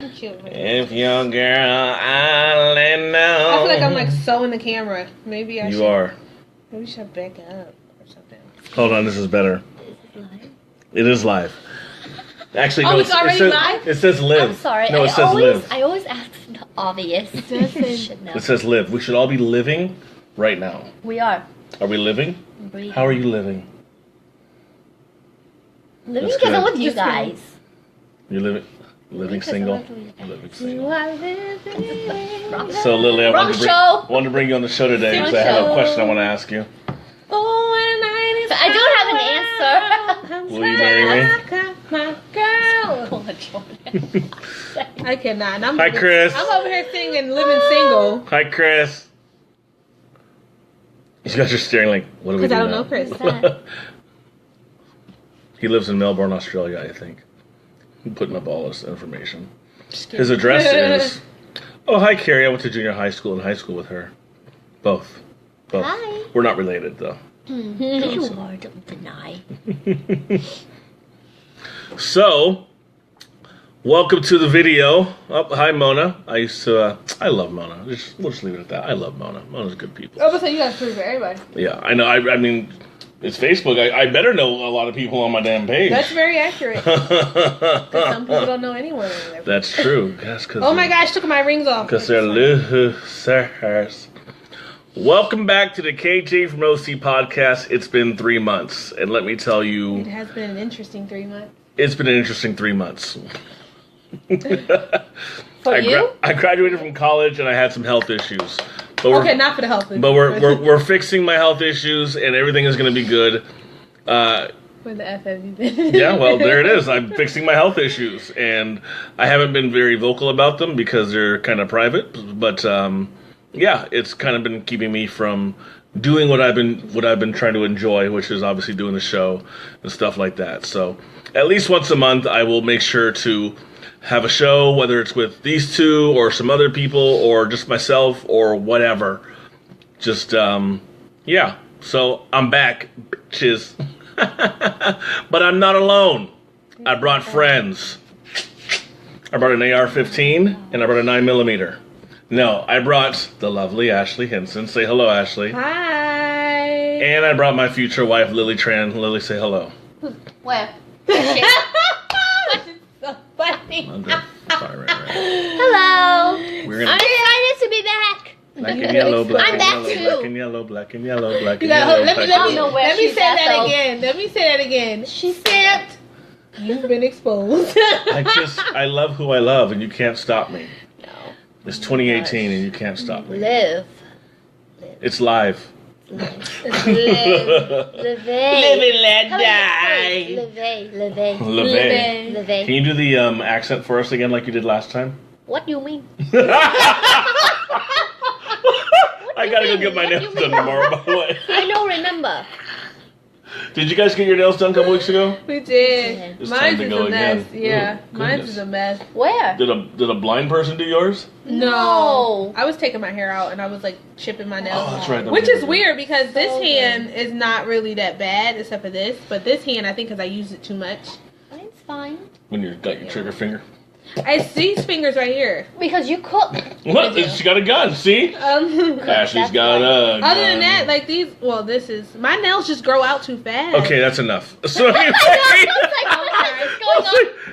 If your girl, I'll let know. I feel like I'm like so in the camera. Maybe I should. You are. Maybe we should back up or something. Hold on, this is better. It is live. Actually, no, it's already live? It says live. I'm sorry. No, it says live. I always ask the obvious. It says live. We should all be living right now. We are. Are we living? Breathing. How are you living? Living That's together good. with you guys. You're living single? Living single. Wrong. So, Lily, I wanted to bring you on the show today because I have a question I want to ask you. I don't have an answer. Will you marry me? My girl. I cannot. Hi, Chris. I'm over here singing Living Single. Hi, Chris. You guys are staring like, what do we do? Because I don't now? know Chris. He lives in Melbourne, Australia, I think. I'm putting up all this information. His address is... Oh, hi, Carrie. I went to junior high school and high school with her. Both. Hi. We're not related, though. You are, don't deny. So, welcome to the video. Oh, hi, Mona. I love Mona. We'll just leave it at that. I love Mona. Mona's good people. I was saying you guys prove for everybody. Yeah, I know. I mean, it's Facebook. I better know a lot of people on my damn page. That's very accurate. Because some people don't know anyone. That's true. Yes, oh my gosh, took my rings off. Because they're losers. Welcome back to the KJ from OC podcast. It's been 3 months, and let me tell you, it has been an interesting 3 months. It's been an interesting 3 months. For you? I graduated from college, and I had some health issues. But okay, not for the health issues. But we're fixing my health issues, and everything is going to be good. Where the F have you been? Yeah, well, there it is. I'm fixing my health issues, and I haven't been very vocal about them because they're kind of private. But yeah, it's kind of been keeping me from doing what I've been trying to enjoy, which is obviously doing the show and stuff like that. So at least once a month, I will make sure to have a show, whether it's with these two or some other people or just myself or whatever. Just yeah. So I'm back, bitches. But I'm not alone. I brought friends. I brought an AR-15 and I brought a 9mm. No, I brought the lovely Ashley Hinson. Say hello, Ashley. Hi. And I brought my future wife, Lily Tran. Lily, say hello. Where? So funny. Okay. Sorry, right. Hello. I'm excited to be back. Black and yellow, black I'm and back yellow, too. black and yellow, black and yellow, black and Let yellow. me say that again. Let me say that again. She stamped. You've been exposed. I love who I love, and you can't stop me. No. It's 2018, and you can't stop me. Live. It's live. Live. Live and let die. Live. Can you do the accent for us again like you did last time? What do you mean? I gotta go get my nails done tomorrow, by the way. I don't remember. Did you guys get your nails done a couple weeks ago? We did. It's time Mine's to is go a mess. again. Yeah, Ooh, mine's goodness. is a mess. Where? Did a blind person do yours? No. I was taking my hair out and I was like chipping my nails. Oh, that's right. Which is weird because this So hand is not really that bad except for this. But this hand, I think because I used it too much. It's fine. When you got your trigger finger. I see these fingers right here. Because you cook. What? She got a gun, see? Ashley's got a gun. Other than that, like these, well, this is, my nails just grow out too fast. Okay, that's enough. So anyway,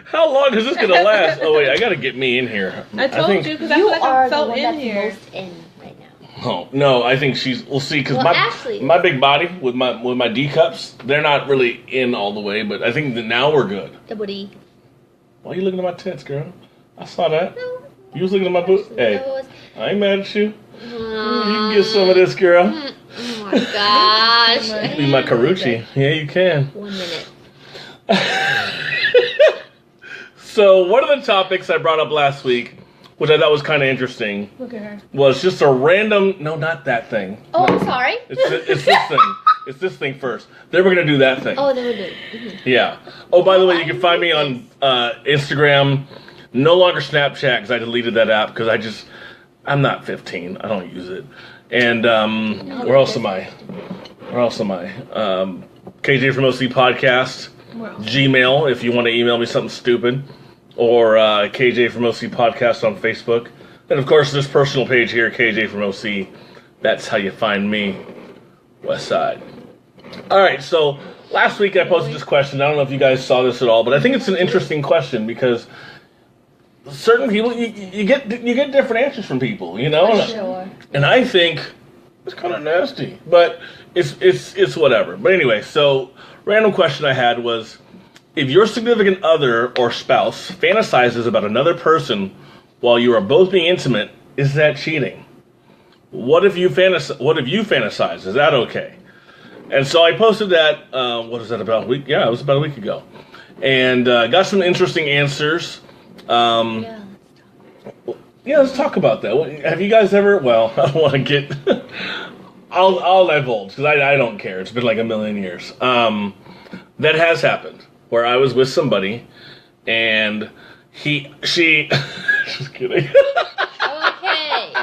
how long is this going to last? Oh, wait, I got to get me in here. I told you because I feel like I'm so in here. Most in right now. Oh, no, I think she's, we'll see, because Ashley. my big body with my D cups, they're not really in all the way, but I think that now we're good. The booty. Why are you looking at my tits, girl? I saw that. No. You was looking at my boot. Hey, I ain't mad at you. You can get some of this, girl. Oh my gosh. Be my Karuchi. Yeah, you can. 1 minute. So, one of the topics I brought up last week, which I thought was kind of interesting, Look at her. was just a random... No, not that thing. Oh, I'm sorry. It's this thing. It's this thing first. Then we're going to do that thing. Oh, they were good. Mm-hmm. Yeah. Oh, by the way, you can find me on Instagram. No longer Snapchat because I deleted that app because I'm not 15. I don't use it. And where else am I? KJ from OC Podcast. Well. Gmail if you want to email me something stupid. or KJ from OC Podcast on Facebook. And of course, this personal page here, KJ from OC. That's how you find me, West Side. All right, so last week I posted this question. I don't know if you guys saw this at all, but I think it's an interesting question because certain people, you get different answers from people, you know? Sure. And I think it's kind of nasty, but it's whatever. But anyway, so random question I had was, if your significant other or spouse fantasizes about another person while you are both being intimate, is that cheating? What if you fantasize? Is that okay? And so I posted that. What is that, about a week? Yeah, it was about a week ago, and got some interesting answers. Yeah, let's talk about that. Have you guys ever? Well, I don't want to get. I'll divulge because I don't care. It's been like a million years. That has happened where I was with somebody, and she. Just kidding. Okay.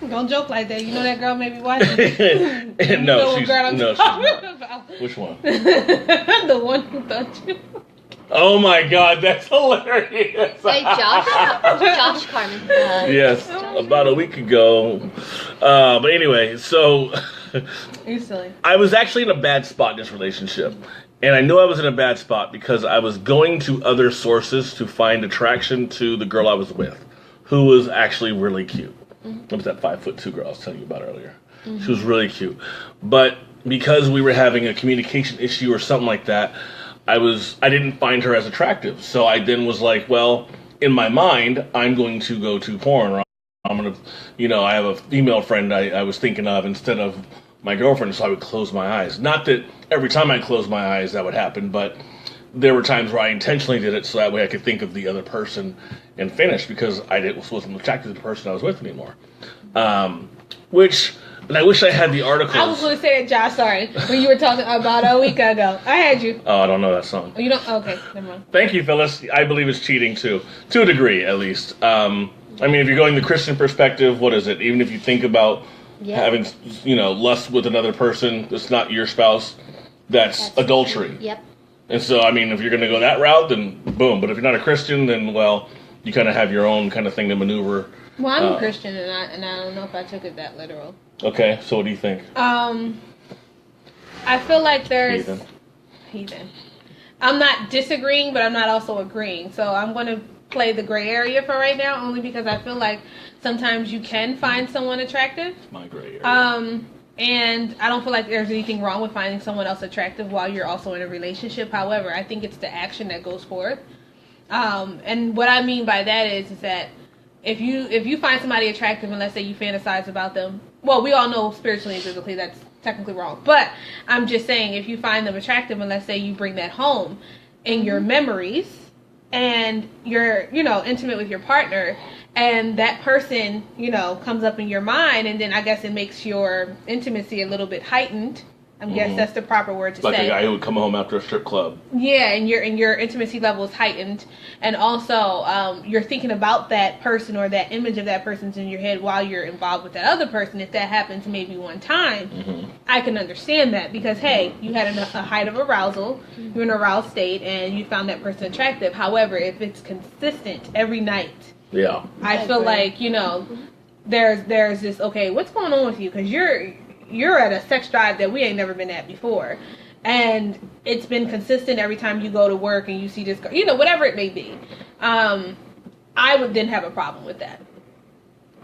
Don't joke like that. You know that girl may be watching. No, she's not. Which one? The one who thought you. Oh my God, that's hilarious. Hey, Josh Carmen. Yes, about a week ago. But anyway, so You're silly. I was actually in a bad spot in this relationship. And I knew I was in a bad spot because I was going to other sources to find attraction to the girl I was with, who was actually really cute. It was that 5'2" girl I was telling you about earlier. She was really cute. But because we were having a communication issue or something like that, I didn't find her as attractive. So I then was like, well, in my mind, I'm going to go to porn. Or I'm going to, I have a female friend I was thinking of instead of my girlfriend, so I would close my eyes. Not that every time I closed my eyes that would happen, but there were times where I intentionally did it so that way I could think of the other person and finish because I wasn't attracted to the person I was with anymore. And I wish I had the articles. I was going to say that, Josh, sorry, when you were talking about a week ago. I had you. Oh, I don't know that song. Oh, you don't? Okay, never mind. Thank you, Phyllis. I believe it's cheating too. To a degree, at least. I mean, if you're going the Christian perspective, what is it? Even if you think about having, lust with another person that's not your spouse, that's adultery. Yep. And so, I mean, if you're going to go that route, then boom. But if you're not a Christian, then, well, you kind of have your own kind of thing to maneuver. Well, I'm a Christian, and I don't know if I took it that literal. Okay, so what do you think? I feel like there's... Heathen. I'm not disagreeing, but I'm not also agreeing. So I'm going to play the gray area for right now, only because I feel like sometimes you can find someone attractive. It's my gray area. And I don't feel like there's anything wrong with finding someone else attractive while you're also in a relationship. However, I think it's the action that goes forth. And what I mean by that is that if you find somebody attractive and let's say you fantasize about them, well, we all know spiritually and biblically that's technically wrong. But I'm just saying, if you find them attractive and let's say you bring that home in your memories and you're, intimate with your partner, and that person, comes up in your mind, and then I guess it makes your intimacy a little bit heightened. I guess that's the proper word to say. Like a guy who would come home after a strip club. Yeah, and your intimacy level is heightened, and also you're thinking about that person or that image of that person's in your head while you're involved with that other person. If that happens maybe one time, I can understand that because hey, you had a height of arousal, you're in an aroused state, and you found that person attractive. However, if it's consistent every night, I feel like there's this what's going on with you because you're at a sex drive that we ain't never been at before. And it's been consistent every time you go to work and you see this girl, whatever it may be. I would then have a problem with that.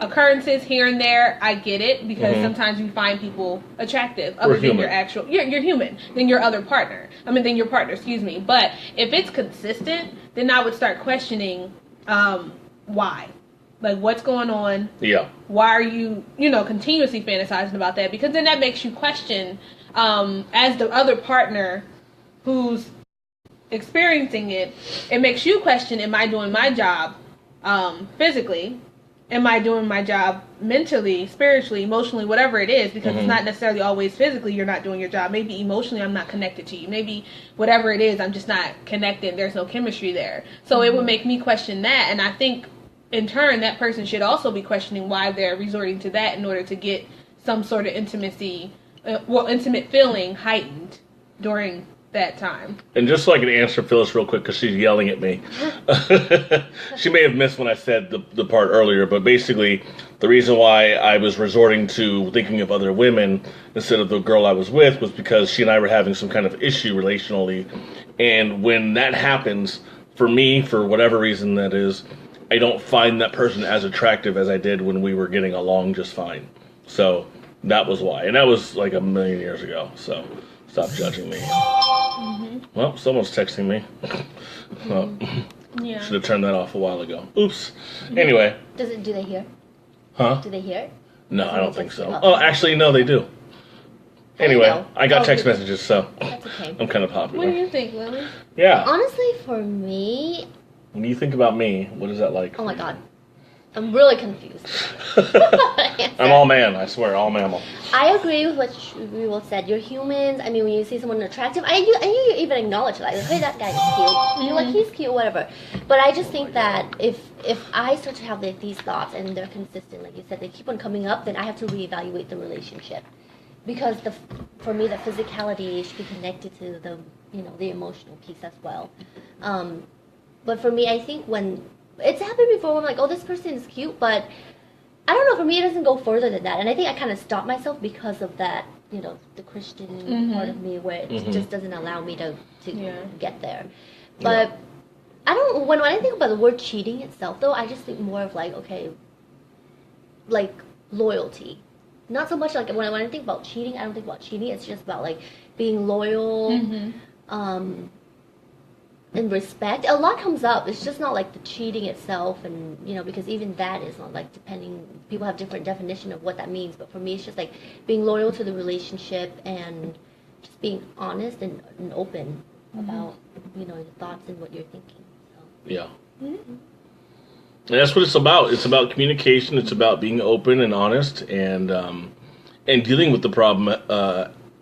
Occurrences here and there, I get it, because sometimes you find people attractive other than your actual, you're human, than your other partner. Than your partner, excuse me. But if it's consistent, then I would start questioning why. Like, what's going on? Yeah. Why are you, continuously fantasizing about that? Because then that makes you question, as the other partner who's experiencing it, it makes you question, am I doing my job physically? Am I doing my job mentally, spiritually, emotionally, whatever it is? Because it's not necessarily always physically you're not doing your job. Maybe emotionally I'm not connected to you. Maybe whatever it is, I'm just not connected. There's no chemistry there. So it would make me question that. And I think in turn, that person should also be questioning why they're resorting to that in order to get some sort of intimate feeling heightened during that time. And just so I can answer Phyllis real quick, because she's yelling at me. She may have missed when I said the part earlier, but basically the reason why I was resorting to thinking of other women instead of the girl I was with was because she and I were having some kind of issue relationally. And when that happens, for me, for whatever reason that is, I don't find that person as attractive as I did when we were getting along just fine. So that was why. And that was like a million years ago. So stop judging me. Well, someone's texting me. Yeah. Should have turned that off a while ago. Oops. Anyway. Do they hear? Huh? Do they hear it? No, I don't think so. Oh, actually, no, they do. Anyway, I got text messages, so That's okay. I'm kind of popular. What do you think, Lily? Yeah. Honestly, for me, When you think about me, what is that like? oh my god, I'm really confused. I'm all man, I swear, all mammal. I agree with what we all said. You're humans. I mean, when you see someone attractive, you even acknowledge like, hey, that guy's cute. You're like, he's cute, whatever. But I just think that if I start to have these thoughts and they're consistent, like you said, they keep on coming up, then I have to reevaluate the relationship. Because for me, the physicality should be connected to the emotional piece as well. But for me, I think when it's happened before, when I'm like, oh, this person is cute, but I don't know. For me, it doesn't go further than that, and I think I kind of stopped myself because of that. The Christian part of me, where it just doesn't allow me to get there. But I don't. When I think about the word cheating itself, though, I just think more of like, okay, like loyalty. Not so much like when I think about cheating, I don't think about cheating. It's just about like being loyal, and respect. A lot comes up. It's just not like the cheating itself, and because even that is not like depending. People have different definition of what that means. But for me, it's just like being loyal to the relationship and just being honest and open about your thoughts and what you're thinking. So. Yeah. And that's what it's about. It's about communication. It's about being open and honest and dealing with the problem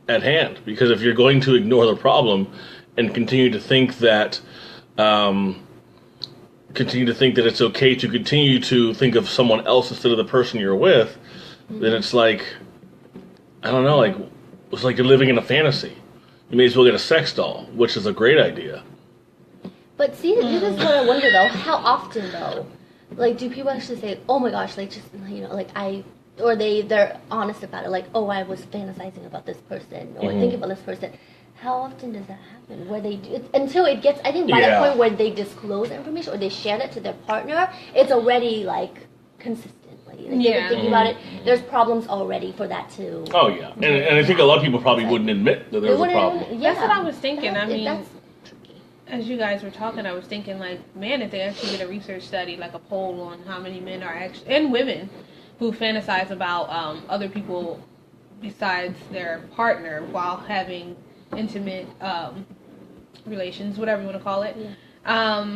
at hand. Because if you're going to ignore the problem and continue to think that it's okay to continue to think of someone else instead of the person you're with, then it's like, I don't know, like it's like you're living in a fantasy. You may as well get a sex doll, which is a great idea. But see, this is what I wonder though. How often though? Like, do people actually say, "Oh my gosh," like just or they're honest about it, like, "Oh, I was fantasizing about this person or thinking about this person." How often does that happen? Where they do until it gets, I think by the point where they disclose the information or they share it to their partner, it's already like consistent. Like they've been thinking about it. There's problems already for that too. Oh yeah, and I think a lot of people probably wouldn't admit that there was a problem. That's what I was thinking. That's as you guys were talking, I was thinking, like, man, if they actually did a research study, like a poll on how many men are actually, and women, who fantasize about other people besides their partner while having intimate relations, whatever you want to call it. Yeah.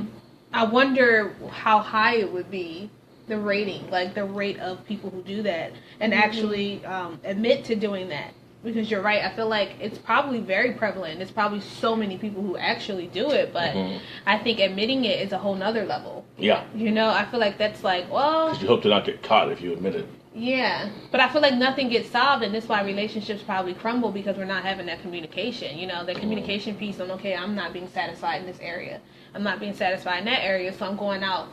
I wonder how high it would be, the rating, like the rate of people who do that and actually admit to doing that. Because you're right, I feel like it's probably very prevalent. There's probably so many people who actually do it, but I think admitting it is a whole nother level. Yeah. I feel like that's like, well... Because you hope to not get caught if you admit it. Yeah, but I feel like nothing gets solved, and that's why relationships probably crumble, because we're not having that communication. That communication piece on, okay, I'm not being satisfied in this area. I'm not being satisfied in that area, so I'm going out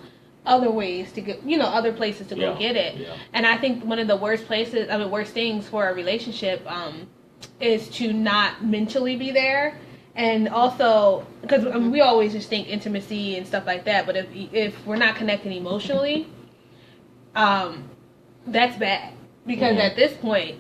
other ways to get, other places to go get it. Yeah. And I think one of the worst things for a relationship is to not mentally be there. And also, because we always just think intimacy and stuff like that, but if we're not connecting emotionally, that's bad. Because at this point,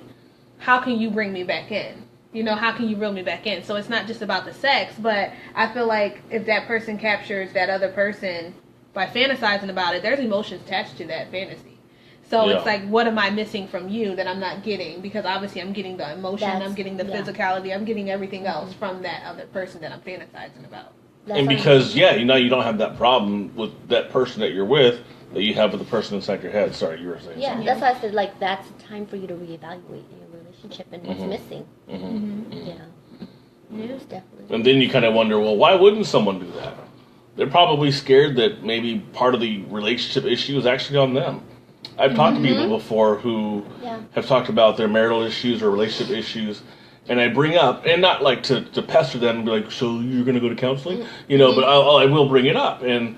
how can you bring me back in? How can you reel me back in? So it's not just about the sex, but I feel like if that person captures that other person by fantasizing about it, there's emotions attached to that fantasy. So it's like, what am I missing from you that I'm not getting? Because obviously I'm getting the emotion, I'm getting the physicality, I'm getting everything else from that other person that I'm fantasizing about. And because, you don't have that problem with that person that you're with that you have with the person inside your head. Sorry, you were saying something. That's why I said, like, that's time for you to reevaluate your relationship and what's missing. Yeah, definitely. And then you kind of wonder, well, why wouldn't someone do that? They're probably scared that maybe part of the relationship issue is actually on them. I've talked to people before who have talked about their marital issues or relationship issues, and I bring up, and not like to pester them and be like, so you're going to go to counseling? You know, but I will bring it up. And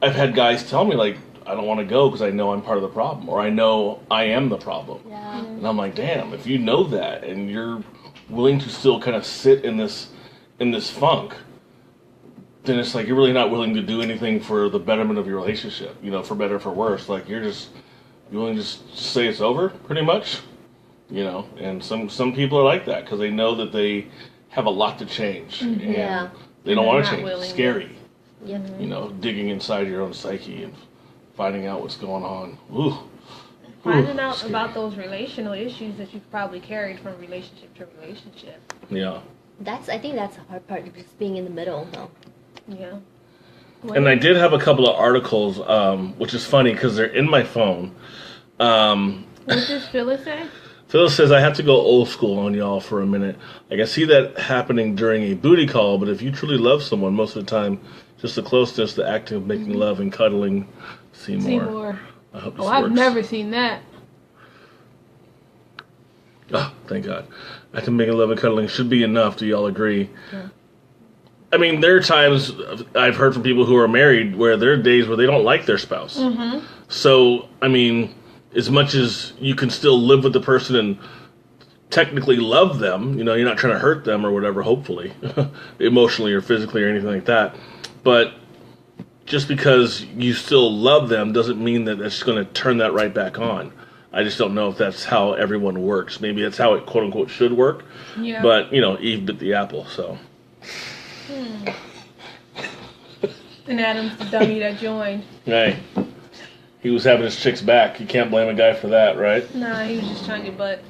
I've had guys tell me, like, I don't want to go because I know I'm part of the problem, or I know I am the problem. Yeah. And I'm like, damn, if you know that and you're willing to still kind of sit in this funk, then it's like you're really not willing to do anything for the betterment of your relationship, you know, for better or for worse. Like you're willing to just say it's over, pretty much, you know. And some people are like that because they know that they have a lot to change, and they don't want to change. It's scary, you know, digging inside your own psyche and finding out what's going on. Ooh. Finding out about those relational issues that you've probably carried from relationship to relationship. Yeah. I think that's the hard part, just being in the middle, though. Yeah. And I did have a couple of articles, which is funny because they're in my phone. What does Phyllis say? Phyllis says, I have to go old school on y'all for a minute. Like, I see that happening during a booty call, but if you truly love someone, most of the time, just the closeness, the act of making love and cuddling, see more. I hope this works. I've never seen that. Oh, thank God. Acting making love and cuddling should be enough. Do y'all agree? Yeah. I mean, there are times I've heard from people who are married where there are days where they don't like their spouse. Mm-hmm. So, I mean, as much as you can still live with the person and technically love them, you know, you're not trying to hurt them or whatever, hopefully, emotionally or physically or anything like that. But just because you still love them doesn't mean that it's going to turn that right back on. I just don't know if that's how everyone works. Maybe that's how it, quote unquote, should work. Yeah. But, you know, Eve bit the apple, so. And Adam's the dummy that joined. Hey, he was having his chicks back. You can't blame a guy for that, right? Nah, he was just trying to get butt.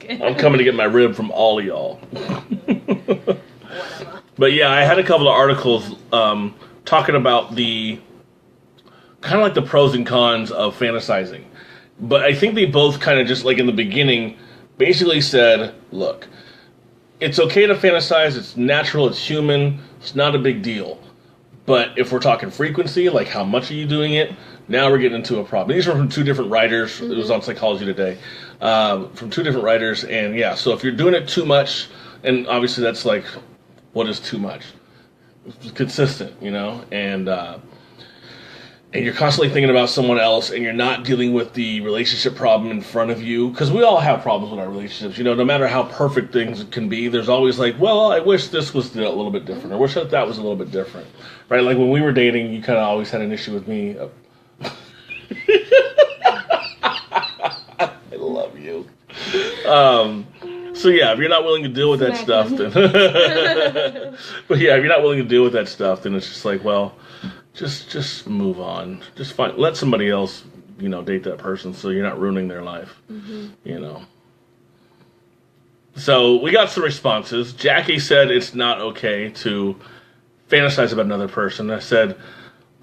I'm coming to get my rib from all of y'all. But yeah, I had a couple of articles talking about the kind of like the pros and cons of fantasizing. But I think they both kind of just like in the beginning basically said, look, it's okay to fantasize, it's natural, it's human, it's not a big deal. But if we're talking frequency, like how much are you doing it, now we're getting into a problem. These are from two different writers. Mm-hmm. It was on Psychology Today. From two different writers. And yeah, so if you're doing it too much, and obviously that's like, what is too much? It's consistent, you know? And you're constantly thinking about someone else, and you're not dealing with the relationship problem in front of you. Because we all have problems with our relationships. You know, no matter how perfect things can be, there's always like, well, I wish this was a little bit different. I wish that was a little bit different. Right? Like when we were dating, you kind of always had an issue with me. I love you. So yeah, if you're not willing to deal with that stuff, then... But yeah, if you're not willing to deal with that stuff, then it's just like, well... Just move on. Just let somebody else, you know, date that person so you're not ruining their life, you know. So we got some responses. Jackie said it's not okay to fantasize about another person. I said,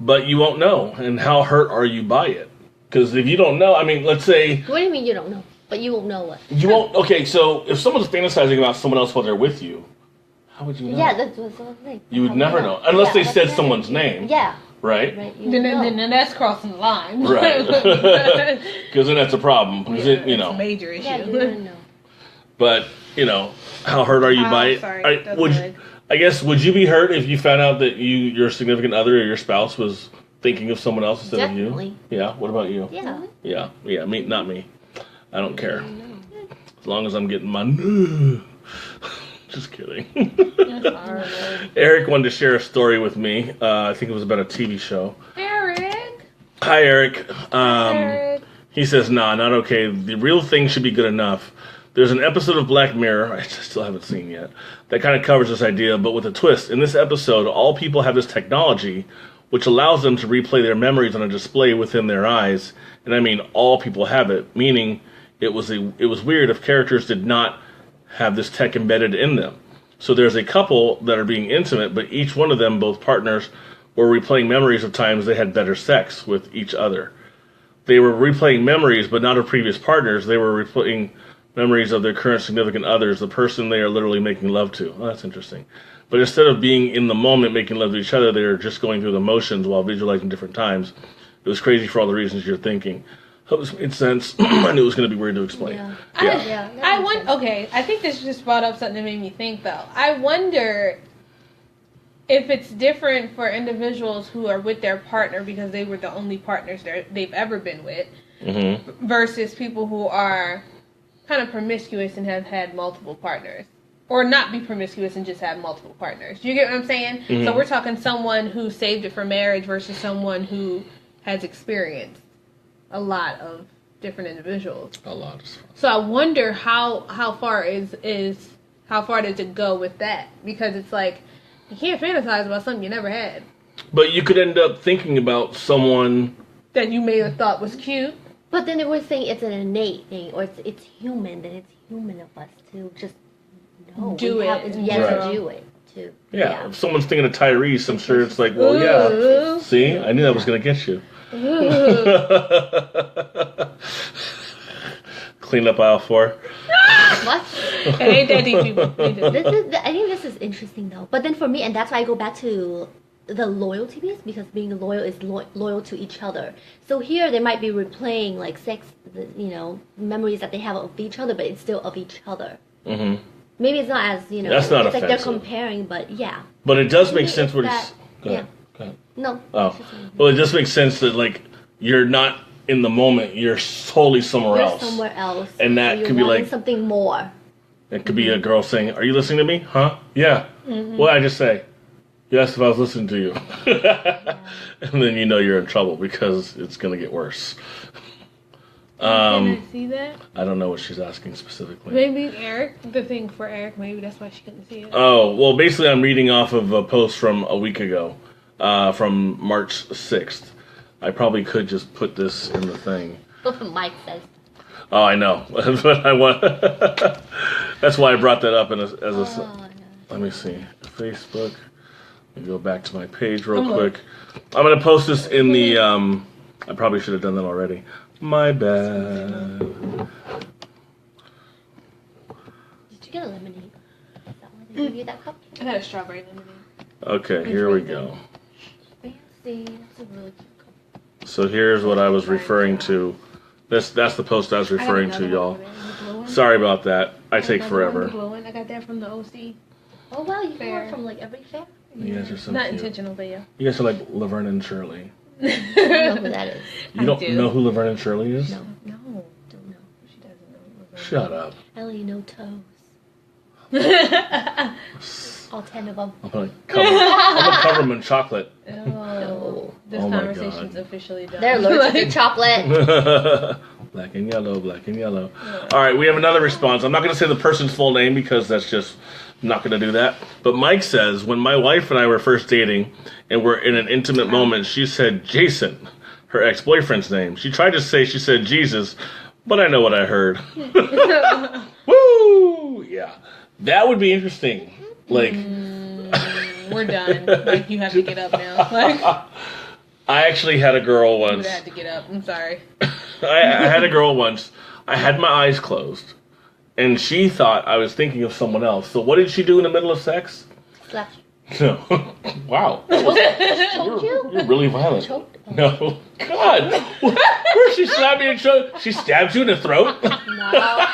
but you won't know. And how hurt are you by it? Because if you don't know, I mean, let's say... What do you mean you don't know? But you won't know what? You won't... Okay, so if someone's fantasizing about someone else while they're with you, how would you know? Yeah, that's what I think. You would never know. Unless they said someone's name. Yeah. Right? Then that's crossing the line. Right. Because then that's a problem. Because it's a major issue. Yeah, you don't know. But, you know, how hurt are you by it? Sorry, I guess, would you be hurt if you found out that your significant other or your spouse was thinking of someone else instead of you? Yeah. What about you? Yeah. Yeah. Me, not me. I don't care. As long as I'm getting my... Just kidding. Eric wanted to share a story with me. I think it was about a TV show. Eric! Hi, Eric. Eric. He says, nah, not okay. The real thing should be good enough. There's an episode of Black Mirror, I still haven't seen yet, that kind of covers this idea, but with a twist. In this episode, all people have this technology which allows them to replay their memories on a display within their eyes. And I mean, all people have it, meaning it was weird if characters did not have this tech embedded in them. So there's a couple that are being intimate, but each one of them, both partners, were replaying memories of times they had better sex with each other. They were replaying memories, but not of previous partners. They were replaying memories of their current significant others, the person they are literally making love to. Oh, that's interesting. But instead of being in the moment making love to each other, they were just going through the motions while visualizing different times. It was crazy for all the reasons you're thinking. Hope this made sense. I knew it was going to be weird to explain. Yeah. Okay, I think this just brought up something that made me think, though. I wonder if it's different for individuals who are with their partner because they were the only partners they've ever been with, versus people who are kind of promiscuous and have had multiple partners. Or not be promiscuous and just have multiple partners. Do you get what I'm saying? So we're talking someone who saved it for marriage versus someone who has experienced a lot of different individuals. A lot. So I wonder how far how far does it go with that? Because it's like you can't fantasize about something you never had. But you could end up thinking about someone that you may have thought was cute. But then if we're saying it's an innate thing or it's human, then it's human of us to just do it. Do it too. Yeah, if someone's thinking of Tyrese, I'm sure it's like, well, yeah. See, I knew that was gonna get you. Clean up aisle 4. What? It ain't that deep, people. I think this is interesting though. But then for me, and that's why I go back to the loyalty piece, because being loyal is loyal to each other. So here they might be replaying like sex, memories that they have of each other, but it's still of each other. Mm-hmm. Maybe it's not as That's not it's offensive. like they're comparing, but yeah. But it does make sense what he's. Go ahead. No. Oh, well, it just makes sense that like you're not in the moment; you're totally somewhere You're else. somewhere else, and that could be like something more. It could be a girl saying, "Are you listening to me? Huh? Yeah. What did I just say? Yes, if I was listening to you." And then you know you're in trouble because it's gonna get worse. Can I see that? I don't know what she's asking specifically. Maybe the thing for Eric, maybe that's why she couldn't see it. Oh, well, basically I'm reading off of a post from a week ago, from March 6th. I probably could just put this in the thing. Mike says. Oh, I know. But I want. That's why I brought that up as a. Let me see. Facebook. Let me go back to my page real quick. I'm going to post this in the... I probably should have done that already. My bad. Did you get a lemonade? Is that why they gave you that cup? I got a strawberry lemonade. Okay, here we go. Fancy. That's a really cute cup. So here's what I was referring to. That's the post I was referring to, y'all. Sorry about that. I take forever. I got that from the OC. Oh, wow, you got from like every fair? You guys are so Not cute. intentional, but yeah. You guys are like Laverne and Shirley. I don't know who that is. You don't know who Laverne and Shirley is? No, don't know. She doesn't know. Shut up. Ellie, no toes. All 10 of them. I'm gonna cover them in chocolate. Oh, this Oh my conversation's God. officially done. They're allergic to chocolate. Black and yellow, black and yellow. All right, we have another response. I'm not going to say the person's full name because that's just not going to do that. But Mike says, when my wife and I were first dating and were in an intimate moment, she said Jason, her ex-boyfriend's name. She tried to say she said Jesus, but I know what I heard. Woo! Yeah. That would be interesting. Like... we're done. Like, you have to get up now. Like, I actually had a girl you once. would have to get up. I'm sorry. I had a girl once. I had my eyes closed, and she thought I was thinking of someone else. So what did she do in the middle of sex? Slapped No. Wow. Choked you? You're really violent. Choked? No. God. Where she slapped me in the throat? She stabbed you in the throat? No.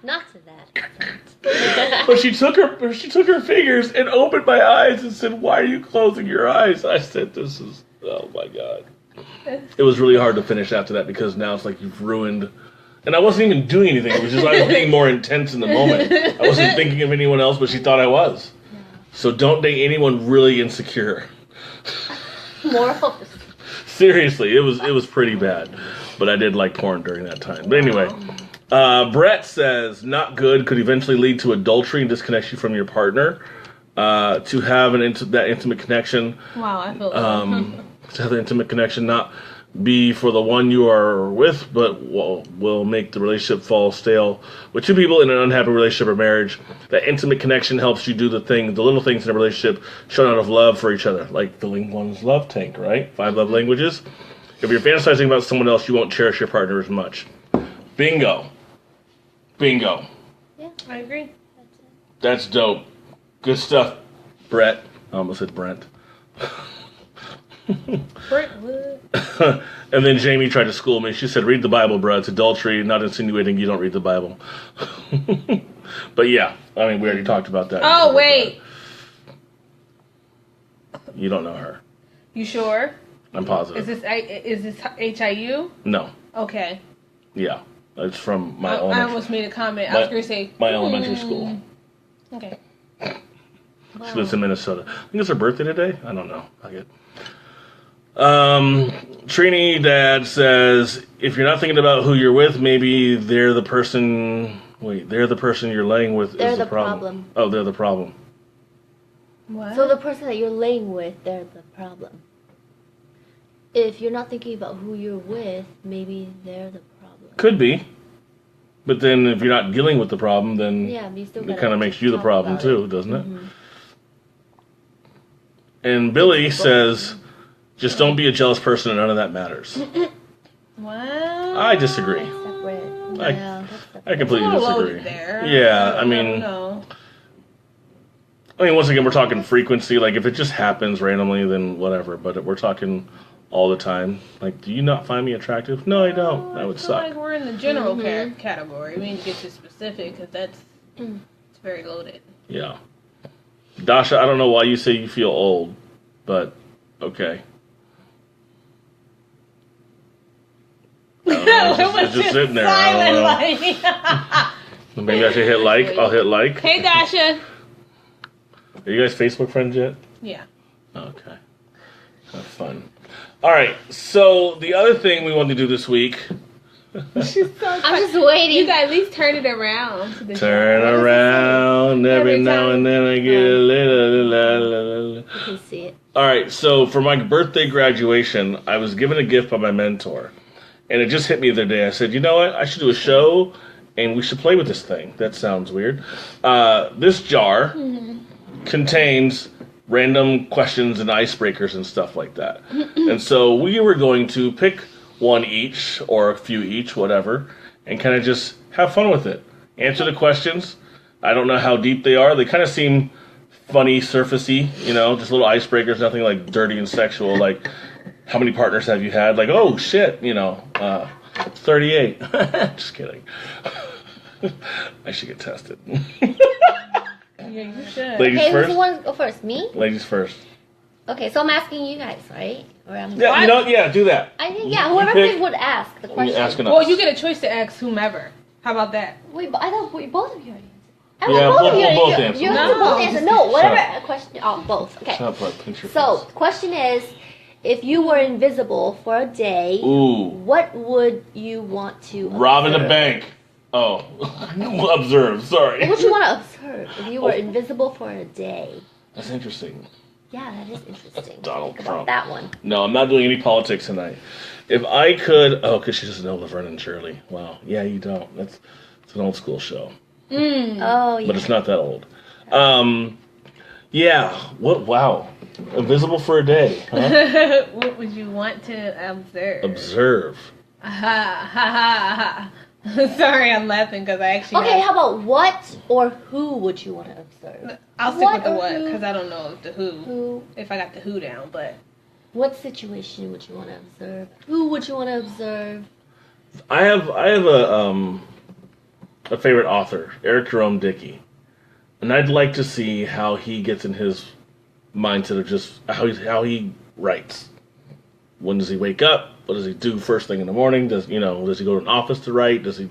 Not to that. But she took her fingers and opened my eyes and said, "Why are you closing your eyes?" I said, "This is, oh my God." It was really hard to finish after that because now it's like you've ruined. And I wasn't even doing anything. It was just I was being more intense in the moment. I wasn't thinking of anyone else, but she thought I was. So don't date anyone really insecure. Moral. Seriously, it was pretty bad. But I did like porn during that time. But anyway, Brett says, not good, could eventually lead to adultery and disconnect you from your partner. To have that intimate connection. Wow, I feel to have the intimate connection not be for the one you are with, but will make the relationship fall stale. With two people in an unhappy relationship or marriage, that intimate connection helps you do the little things in a relationship, shown out of love for each other, like the Lingwan's love tank, right? 5 love languages. If you're fantasizing about someone else, you won't cherish your partner as much. Bingo. Yeah, I agree. That's dope. Good stuff, Brett. I almost said Brent. Brentwood. And then Jamie tried to school me. She said, read the Bible, bro. It's adultery, not insinuating you don't read the Bible. But yeah, I mean, we already talked about that. Oh, wait. You don't know her. You sure? I'm positive. Is this HIU? No. Okay. Yeah. It's from my I elementary. almost made a comment. I was going to say. My elementary school. Okay. She lives in Minnesota. I think it's her birthday today. I don't know. Trini Dad says, if you're not thinking about who you're with, maybe they're the person. Wait, they're the person you're laying with. They're is the the problem. problem. Oh, they're the problem. What? So the person that you're laying with, they're the problem. If you're not thinking about who you're with, maybe they're the problem. Could be. But then if you're not dealing with the problem, then Yeah, you still it gotta kind of makes you the talk problem about too, it. doesn't it? Mhm. And Billy says, just don't be a jealous person and none of that matters. What? I disagree. Separate. I- Yeah, that's separate. I completely It's a little disagree. loaded there. Yeah, I I mean, don't know. once again, we're talking frequency. Like, if it just happens randomly, then whatever. But if we're talking all the time, like, do you not find me attractive? No, I don't. That would I feel suck. like we're in the general Mhm. category. We need to get to specific because it's very loaded. Yeah. Dasha, I don't know why you say you feel old, but okay. I don't know, it's just sitting there. I don't know. Maybe I should hit like. I'll hit like. Hey, Dasha. Are you guys Facebook friends yet? Yeah. Okay. Have fun. All right. So the other thing we wanted to do this week. She's so I'm just waiting. You gotta at least turn it around. To the Turn show. around every Every now time. and then I get a little. La, la, la, la. You can see it. All right. So for my birthday graduation, I was given a gift by my mentor, and it just hit me the other day. I said, you know what? I should do a show, and we should play with this thing. That sounds weird. This jar contains random questions and icebreakers and stuff like that. And so we were going to pick one each or a few each, whatever, and kind of just have fun with it. Answer the questions. I don't know how deep they are. They kind of seem funny, surfacey, just little icebreakers, nothing like dirty and sexual, like how many partners have you had? Like, oh shit, 38. Just kidding. I should get tested. Yeah, you should. Ladies Okay, first? who's the one go first? Me? Ladies first. Okay, so I'm asking you guys, right? Or I'm Yeah, do that. I think whoever pick- would ask the question. Asking us. Well, you get a choice to ask whomever. How about that? Wait, but I thought both of you already answered. I Yeah, want both of you. we'll both You answer. have No. to both answer. No, whatever Shut question. Oh, both. Okay. Shut up, like, pinch your So, face. the question is, if you were invisible for a day, Ooh. what would you want to Robbing a observe? bank. Oh. Observe, sorry. What would you want to observe if you were invisible for a day? That's interesting. Yeah, that is interesting. Donald Think Trump. about that one. No, I'm not doing any politics tonight. If I could... Oh, because she doesn't know Laverne and Shirley. Wow. Yeah, you don't. It's an old school show. Oh, yeah. But it's not that old. Yeah. What? Wow. Invisible for a day. Huh? What would you want to observe? Observe. Ha ha ha ha. Sorry, I'm laughing because I actually. Okay, how about what or who would you want to observe? I'll stick what with the or what who? because I don't know the who. Who? If I got the who down, but What situation would you want to observe? Who would you want to observe? I have a favorite author, Eric Jerome Dickey, and I'd like to see how he gets in his mindset of just how he writes. When does he wake up? What does he do first thing in the morning? Does he go to an office to write? Does he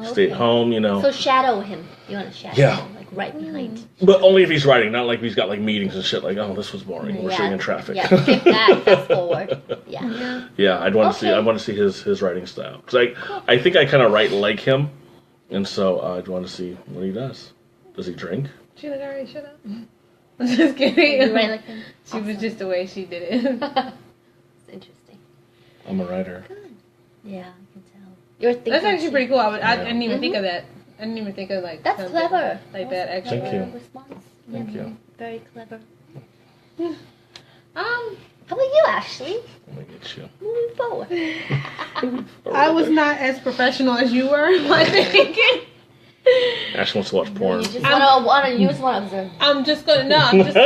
stay at home? So shadow him. You want to shadow Yeah. him, like right behind. But only if he's writing, not like he's got like meetings and shit. Like, oh, this was boring. We're sitting in traffic. Yeah, skip that. Fast forward. Yeah. Yeah, I'd want to see. Okay. I want to see his writing style because I think I kind of write like him, and so I'd want to see what he does. Does he drink? she like, all right, shut up. I'm just kidding. You write like him. She was just the way she did it. It's interesting. I'm a writer. Good. Yeah, I can tell. You're thinking. That's actually pretty cool. I didn't even Mhm. think of that. I didn't even think of like. That's something clever. Like that, That's a actually. Thank clever you. Response. Thank Yeah, you. Very clever. Um, How about you, Ashley? Let me get you. Moving forward. I was not as professional as you were. I think. Ash wants to watch porn. You just want to observe. I'm just gonna. No, I'm just.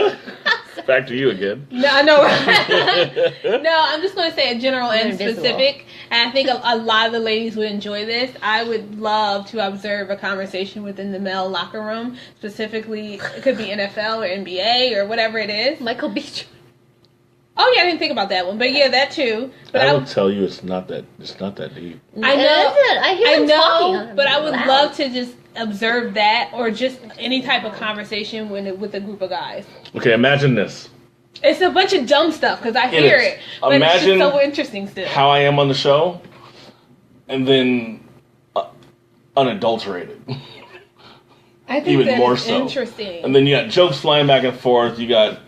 Back to you again. No, I know. Right? No, I'm just going to say a general and specific. And I think a lot of the ladies would enjoy this. I would love to observe a conversation within the male locker room. Specifically, it could be NFL or NBA or whatever it is. Michael B. Jordan. Oh yeah, I didn't think about that one, but yeah, that too. But I would tell you it's not that deep. I know, I hear him talking, but I would love to just observe that, or just any type of conversation with a group of guys. Okay, imagine this. It's a bunch of dumb stuff because I hear it, but imagine it's just so interesting still. How I am on the show, and then unadulterated. I think even that more is so. Interesting. And then you got jokes flying back and forth. You got,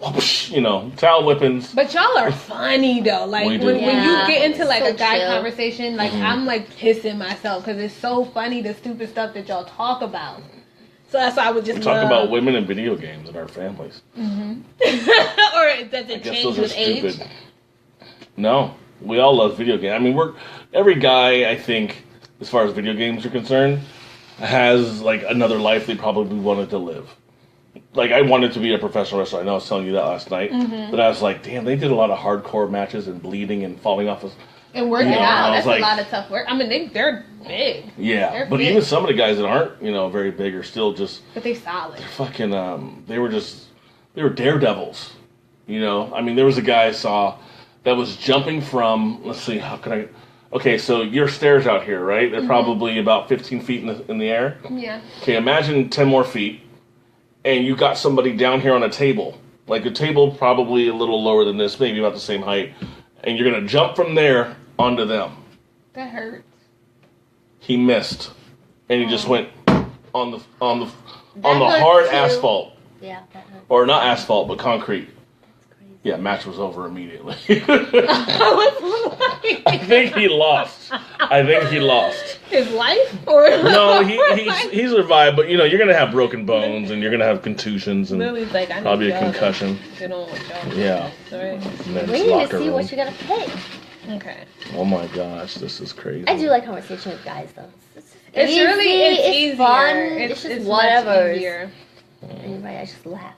towel whippings. But y'all are funny though. Like when you get into like a guy conversation, like I'm like pissing myself because it's so funny the stupid stuff that y'all talk about. So that's why I would just talk about women and video games in our families. Mm-hmm. Or does it change with age? No, we all love video games. I mean, every guy, I think, as far as video games are concerned, has like another life they probably wanted to live. Like, I wanted to be a professional wrestler. I know I was telling you that last night, but I was like, damn, they did a lot of hardcore matches and bleeding and falling off of. And working out, that's a lot of tough work. I mean, they're big. Yeah, they're but big. even some of the guys that aren't, very big are still just. But they solid. They're fucking. They were daredevils. I mean, there was a guy I saw that was jumping from. Let's see, how can I? Okay, so your stairs out here, right? They're probably about 15 feet in the air. Yeah. Okay, imagine 10 more feet, and you got somebody down here on a table, like a table probably a little lower than this, maybe about the same height, and you're gonna jump from there onto them. That hurts. He missed, and he just went on the hard asphalt. Yeah, that hurt. Or not asphalt, but concrete. That's crazy. Yeah, match was over immediately. I I think he lost. His life, or no, he survived, but you're gonna have broken bones and you're gonna have contusions and Lily's like, I probably a concussion. Get on with y'all. Yeah. Right. We need to see what you gotta pay. Okay. Oh my gosh, this is crazy. I do like conversation with guys though. It's easier. Fun. It's just whatever. And you're right, I just laugh.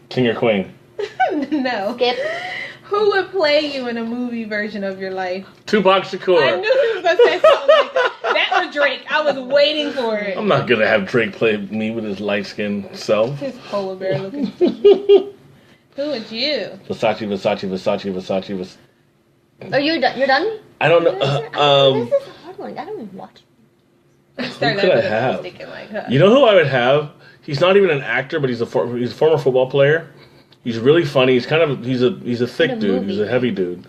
King or queen? No. Skip. Who would play you in a movie version of your life? Tupac Shakur. I knew he was going to say something like that. That or Drake. I was waiting for it. I'm not going to have Drake play me with his light-skinned self. His polar bear looking. Who would you? Versace. Oh, you're done? You're done? I don't know. This is a hard one. I don't even watch. Who could I have? Like, huh. You know who I would have? He's not even an actor, but he's a former football player. He's really funny. He's a thick dude. He's a heavy dude.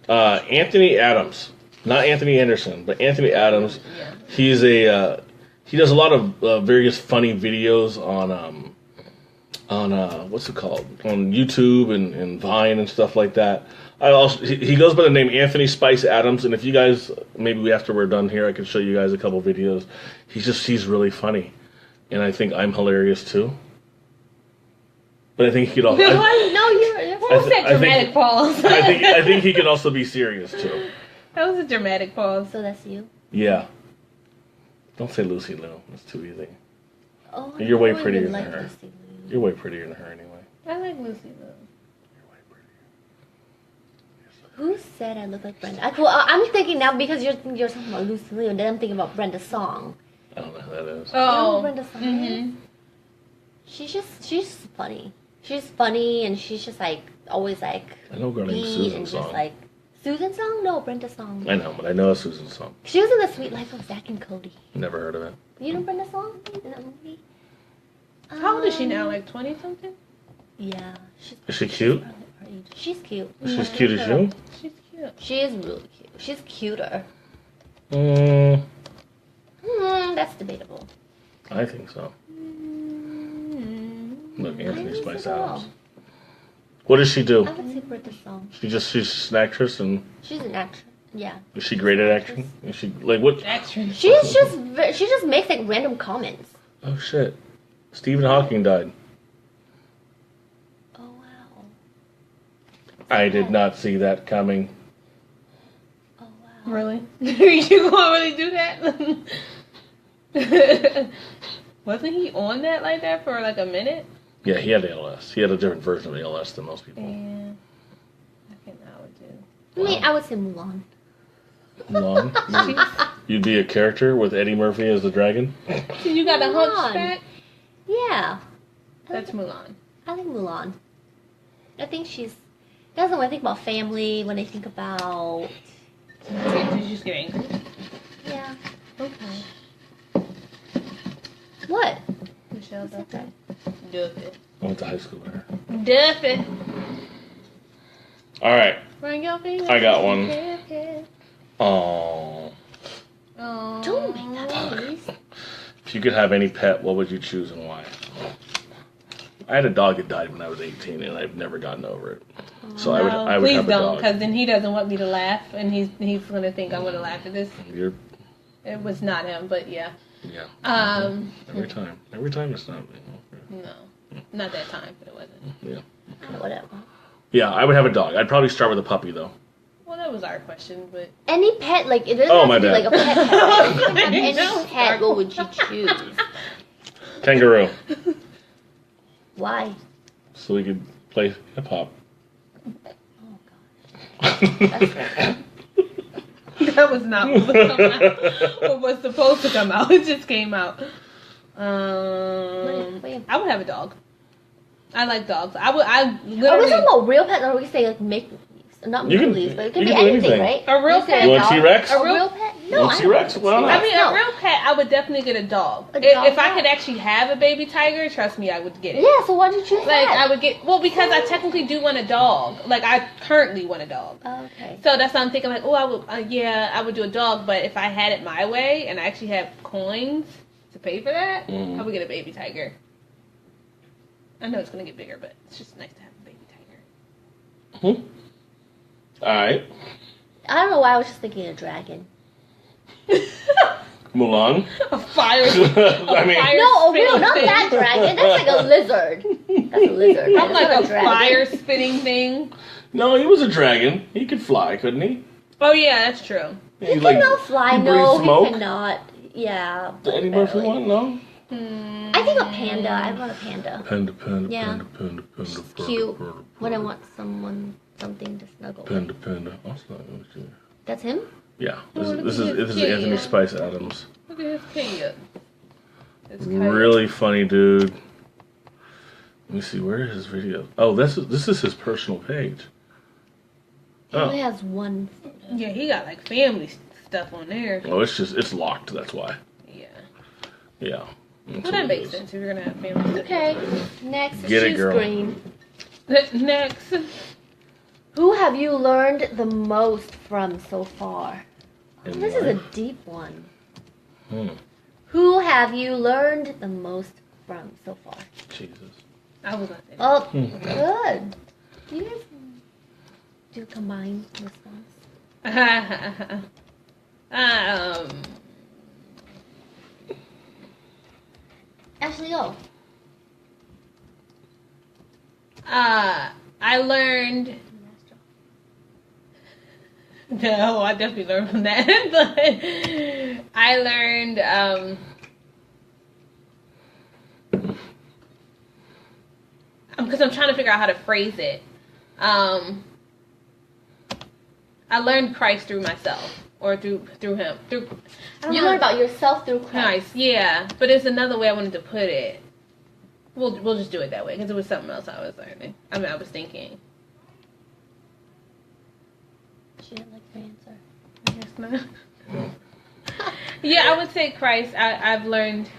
Anthony Adams, not Anthony Anderson, but Anthony Adams. Yeah. He does a lot of various funny videos on what's it called, on YouTube and Vine and stuff like that. He goes by the name Anthony Spice Adams, and if you guys, maybe after we're done here, I can show you guys a couple videos. He's really funny, and I think I'm hilarious too. But I think he could also. Who said dramatic pause? I think he could also be serious too. That was a dramatic pause. So that's you? Yeah. Don't say Lucy Liu. That's too easy. Oh, you're way prettier than her. You're way prettier than her anyway. I like Lucy Liu. Who said I look like Brenda? I'm thinking now because you're talking about Lucy Liu, and then I'm thinking about Brenda's song. I don't know who that is. Oh, Brenda's song. Mm-hmm. She's funny. She's funny, and she's just like always like. I know a girl named Susan's song. Just like Susan's song? No, Brenda's song. I know, but I know a Susan's song. She was in The Sweet Life of Zack and Cody. Never heard of it. You know Brenda's song in that movie? How old is she now? Like 20 something? Yeah. Is she cute? She's cute. She's cute as you? She's cute. She is really cute. She's cuter. That's debatable. I think so. Look, Anthony Spice Adams. What does she do? I would say Brenda's song. She's an actress and. She's an actress. Yeah. Is she great at acting? Is she like what? Actress. She just makes like random comments. Oh shit! Stephen Hawking died. Oh wow. I did not see that coming. Oh wow. Really? You gonna really do that? Wasn't he on that like that for like a minute? Yeah, he had ALS. He had a different version of ALS than most people. Yeah. I think I would do. I mean, I would say Mulan. Mulan? You'd be a character with Eddie Murphy as the dragon? So you got a Mulan. hunchback? Yeah. That's Mulan. I think Mulan. I think she's... Doesn't when I think about family, when I think about... Did you just get angry? Yeah. Okay. What? Michelle's What's okay. that? Duffy. I went to high school with her. Duffy. All right. Bring your fingers. I got one. Yeah. Oh. Oh. Don't make that face. If you could have any pet, what would you choose and why? I had a dog that died when I was 18, and I've never gotten over it. So I would please have a don't, dog. because then he doesn't want me to laugh, and he's gonna think I'm gonna laugh at this. It was not him, but yeah. Yeah. Every time it's not me. No, not that time. It wasn't. Yeah. Whatever. Yeah, I would have a dog. I'd probably start with a puppy though. Well, that was our question, but Any pet, like, it doesn't Oh, have my to be bad. like a pet. Any No, pet, what would you choose? Kangaroo, Why? so we could play hip hop. Oh, gosh. that was not what was, what was supposed to come out. It just came out. Wait. I would have a dog. I like dogs. I Are we literally talking about real pets, or are we saying, like, make-believes? Not You can- make-believes, but it you could be can do anything, anything. right? A real You pet. say You want dog. T-Rex? A real pet? No, Want I T-Rex? don't Why want not? I mean, No. a real pet, I would definitely get a dog. A dog, If I yeah. could actually have a baby tiger, trust me, I would get it. Yeah, so why'd you choose Like, that? I would get, well, because I technically do want a dog. Like, I currently want a dog. Okay. So that's why I'm thinking, like, oh, I would do a dog, but if I had it my way and I actually have coins to pay for that, I would get a baby tiger. I know it's going to get bigger, but it's just nice to have a baby tiger. All right, I don't know why I was just thinking a dragon. Mulan. A fire. I mean, fire No, a real, spitting not thing. that dragon. That's like a lizard. That's a lizard. I'm That's like not a dragon. fire spitting thing. no, he was a dragon. He could fly, couldn't he? Oh, yeah, that's true. He cannot fly. he No, breathes smoke? he cannot. Yeah. The Eddie Murphy barely. one? No. I think a panda. I want a panda. Panda, Yeah. panda. It's cute when I want something to snuggle with. Panda. That's him? Yeah, Oh, this look at is his kitty. Anthony Spice Adams. Look at his kitty. It's Really funny dude. Let me see, where is his video? Oh, this is his personal page. He only has one photo. Yeah, he got like family stuff on there. Oh, it's locked. That's why. Yeah. Yeah. That's Well, what that it makes is. sense if you're gonna have family stuff. Okay, next. Get it, She's girl. green. Next. Who have you learned the most from so far? In This is a life? deep one. Hmm. Who have you learned the most from so far? Jesus. I was gonna say that. Oh, good. You guys do a combined response. Ashley, go. I learned. No, I definitely learned from that. But I learned. Because I'm trying to figure out how to phrase it. I learned Christ through myself, or through him. I don't You know. learn about yourself through Christ. Christ, yeah. But there's another way I wanted to put it. We'll just do it that way because it was something else I was learning. I mean, I was thinking. She didn't like my answer. I guess not. Yeah, I would say Christ. I've learned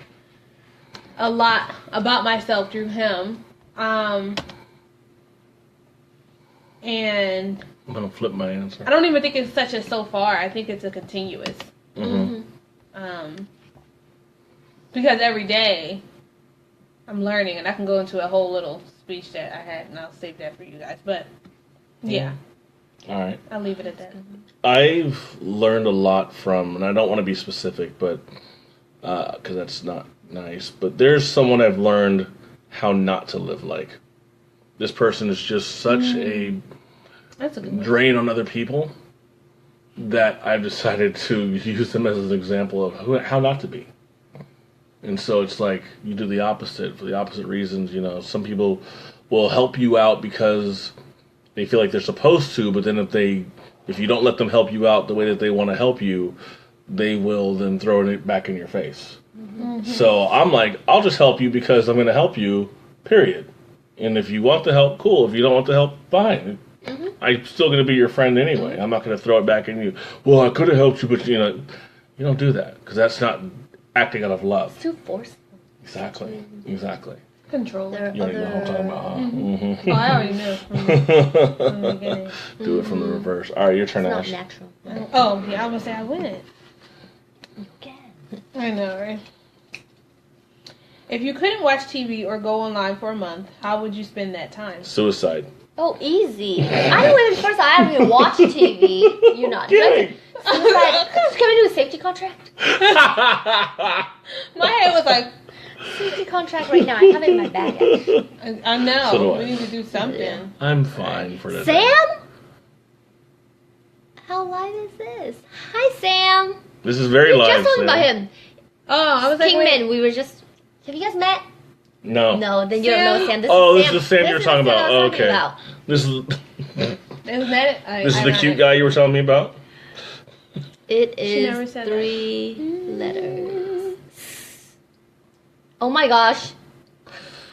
a lot about myself through him. And I'm gonna flip my answer. I don't even think it's such a so far. I think it's a continuous. Because every day I'm learning, and I can go into a whole little speech that I had, and I'll save that for you guys. But yeah, All right. I'll leave it at that. I've learned a lot from, and I don't want to be specific, but because that's not nice. But there's someone I've learned how not to live like. This person is just such a That's a good one. drain on other people that I've decided to use them as an example of how not to be. And so it's like you do the opposite for the opposite reasons. You know, some people will help you out because they feel like they're supposed to, but then if you don't let them help you out the way that they want to help you, they will then throw it back in your face. Mm-hmm. So I'm like, I'll just help you because I'm going to help you, period. And if you want the help, cool. If you don't want the help, fine. Mm-hmm. I'm still going to be your friend anyway. I'm not going to throw it back in you. Well, I could have helped you, but you don't do that because that's not acting out of love. It's too forceful. Exactly. Control. You know what I'm talking about, huh? Mm-hmm. Mm-hmm. Oh, I already know from the beginning. Do it from the reverse. All right, your turn, It's Ash. not natural. Oh, yeah, I was going to say I wouldn't. You can. I know, right? If you couldn't watch TV or go online for a month, how would you spend that time? Suicide. Oh, easy. I don't even, first I don't even watch TV. You're not. Kidding. Suicide. Can we do a safety contract? My head was like, Safety contract right now. I have it in my bag, actually. I know. So do I. We need to do something. I'm fine for that. Sam? How live is this? Hi, Sam. This is very We live. just talking Sam. about him. Oh, I was like, wait. Kingman, we were just... Have you guys met? No. No, then you don't know Sam. This This is Sam. is Sam you're talking about. I was talking Okay. about. This is Isn't that it? this is the cute guy you were telling me about. It She never is said 3 letters. Oh my gosh.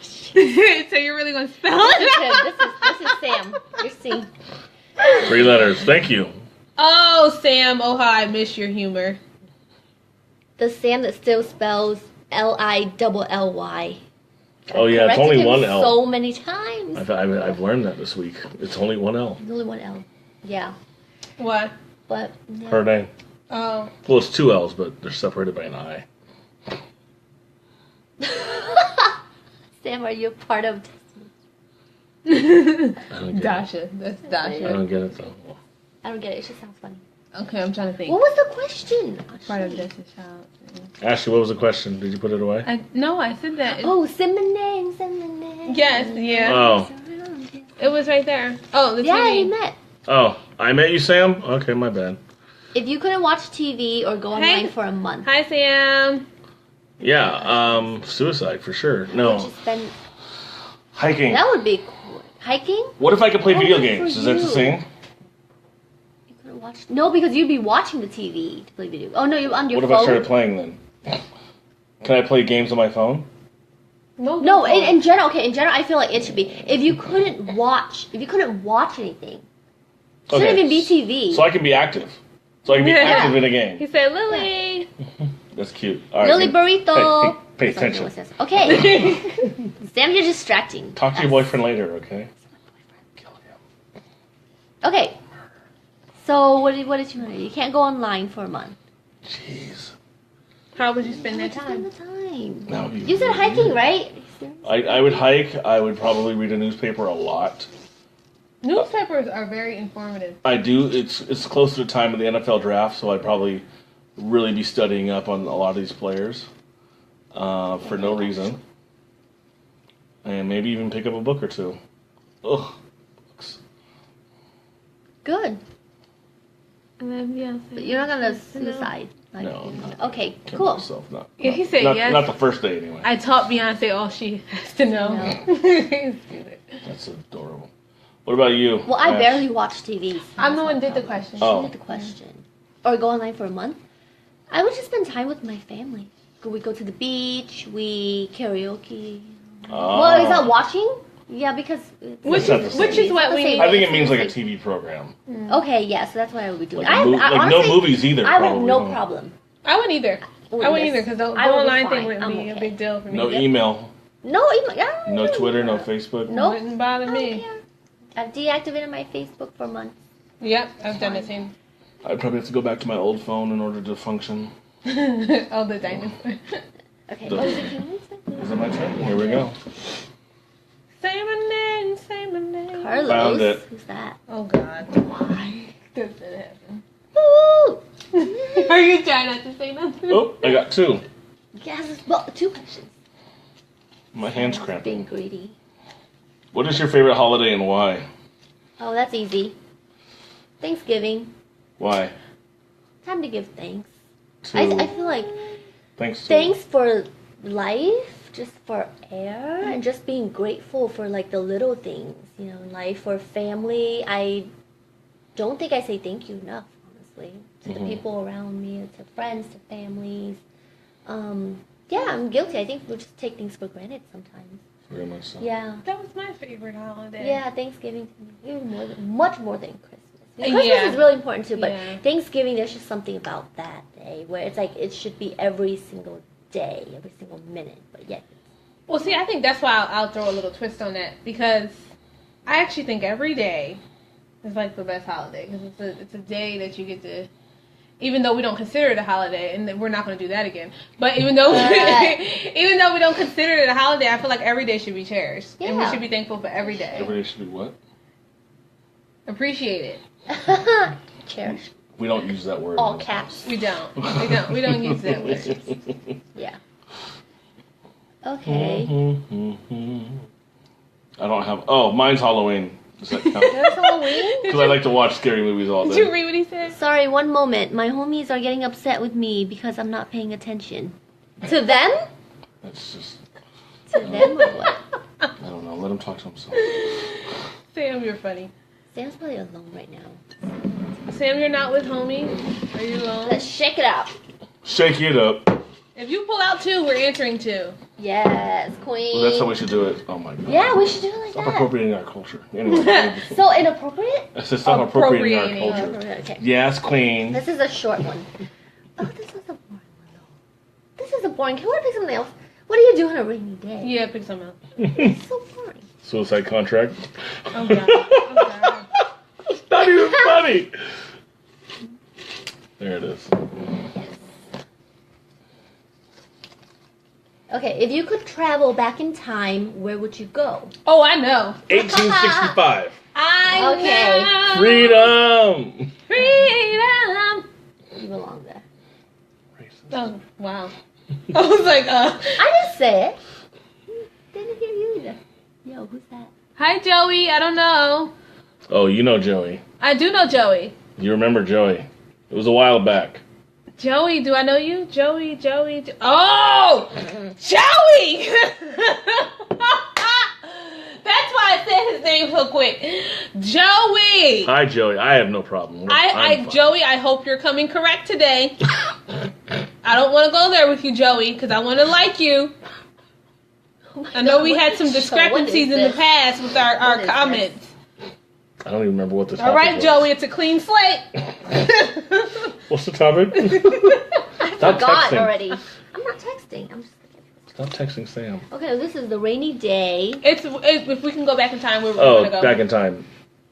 So you're really going to spell it? This is Sam. You're seeing. 3 letters. Thank you. Oh, Sam. Oh, hi. I miss your humor. The Sam that still spells Lilly. Oh yeah, it's only one L. So many times. I've learned that this week. It's only one L. There's only one L. Yeah. What? But yeah. Her name. Oh. Well, it's 2 L's, but they're separated by an I. Sam, are you a part of I don't get Dasha. That's it. I Dasha. don't get it though. I don't get it. It just sounds funny. Okay, I'm trying to think. What was the question? Part of Destiny's Child. Ashley, what was the question? Did you put it away? No, I said that. Oh, cinnamon. Yes, yeah. Oh. It was right there. Oh, the Yeah, TV. he met. Oh, I met you, Sam? Okay, my bad. If you couldn't watch TV or go online for a month, Hi, Sam. Yeah, suicide for sure. would No. you spend? Hiking. That would be cool. Hiking? What if I could play video good games? for Is that the you. same? You couldn't watch? No, because you'd be watching the TV to play video. Oh no, you're on your What if phone. I started playing then? Can I play games on my phone? No, in general, okay. In general, I feel like it should be. If you couldn't watch anything, it shouldn't even be TV. So I can be active. So I can be Yeah. active in a He game. said, Lily. That's cute. All right, Lily then. burrito. Pay That's what attention. it says. Okay. Sam, you're distracting. Talk to your boyfriend later, okay? Kill him. Okay. So what did you want to do? You can't go online for a month. Jeez. How would you spend that Spend the time? time. That would be You said weird. hiking, right? I would hike. I would probably read a newspaper a lot. Newspapers are very informative. I do. It's close to the time of the NFL draft, so I'd probably really be studying up on a lot of these players for no reason. And maybe even pick up a book or two. Ugh. Books. Good. And then Beyonce. But you're not gonna suicide. Like, No. Okay. Kill Cool. myself. Not, Yeah, he said not, yes. Not the first day, anyway. I taught Beyonce all she has to know. That's adorable. What about you? Well, I Ash? barely watch TV. So I'm the one who did the question. Oh. Did the question. Or go online for a month. I would just spend time with my family. We go to the beach. We karaoke. Oh. Well, is that watching? Yeah, because. Which That's not the is which same. is what we need. I think it means like a TV program. Okay, yeah, so that's what I would be doing. Like, I honestly, no movies either. I would probably, no huh? problem. I wouldn't either. Oh, I wouldn't yes. either because the I would be online thing fine. wouldn't I'm be a okay. big deal for me. No email. No email. Yeah, No Twitter. No Facebook. Nope. Wouldn't bother I don't me. care. I've deactivated my Facebook for months. Yep, I've done the same. I'd probably have to go back to my old phone in order to function. Oh, the dinosaur. Okay, The- what is it? Is it my turn? Here we go. Say my name, say my name. Carlos. Found it. Who's that? Oh God. Why does that happen? Woo! Are you trying not to say nothing? Oh, I got 2. Yes, well, 2 questions. My hand's cramping. Being greedy. What is your favorite holiday and why? Oh, that's easy. Thanksgiving. Why? Time to give thanks. To, I feel like thanks. To, thanks for life, just for air, and just being grateful for like the little things, you know, in life, for family. I don't think I say thank you enough, honestly, to the people around me, to friends, to families. Yeah, I'm guilty. I think we just take things for granted sometimes. Very much so. Yeah. That was my favorite holiday. Yeah, Thanksgiving to me, even much more than Christmas. Christmas is really important too, but Thanksgiving, there's just something about that day where it's like it should be every single day, every single minute, but yet. Well, see, I think that's why I'll throw a little twist on that, because I actually think every day is like the best holiday, because it's a day that you get to, even though we don't consider it a holiday, and we're not going to do that again, but even though even though we don't consider it a holiday, I feel like every day should be cherished, and we should be thankful for every day. Every day should be what? Appreciate it. Cherish. We don't use that word. All caps. We don't. We don't use that word. Yeah. Okay. I don't have. Oh, mine's Halloween. Does that count? There's Halloween? Because I like to watch scary movies all day. Did you read what he said? Sorry, one moment. My homies are getting upset with me because I'm not paying attention. To them? That's just. To them or what? I don't know. Let him talk to himself. Sam, you're funny. Sam's probably alone right now. Sam, you're not with homie? Are you alone? Let's shake it up. Shake it up. If you pull out 2, we're answering 2. Yes, queen. Well, that's how we should do it. Oh my god. Yeah, we should do it like Stop that. appropriating our culture. Anyway. So inappropriate? I said stop appropriating our Appropriating. culture. Okay. Yes, queen. This is a short one. Oh, this is a boring one though. This is a boring. Can we pick something else? What do you do on a rainy day? Yeah, pick something else. It's so boring. Suicide contract. Oh, God. Oh, God. It's not even funny. There it is. Okay, if you could travel back in time, where would you go? Oh, I know. 1865. I know. Freedom. Freedom. You belong there. Racist. Oh, wow. I was like, I didn't say it. Didn't hear you either. Yo, who's that? Hi, Joey. I don't know. Oh, you know Joey. I do know Joey. You remember Joey. It was a while back. Joey, do I know you? Joey. Oh! Joey! That's why I said his name so quick. Joey! Hi, Joey. I have no problem. I'm fine. Joey, I hope you're coming correct today. I don't want to go there with you, Joey, because I want to like you. I know we had some discrepancies in the past with our comments. I don't even remember what the topic All right, was. Joey, it's a clean slate. What's the topic? I Stop forgot texting. already. I'm not texting. I'm just thinking. Stop texting Sam. Okay, well, this is the rainy day. It's if we can go back in time, where we're Oh, going to go. back in time.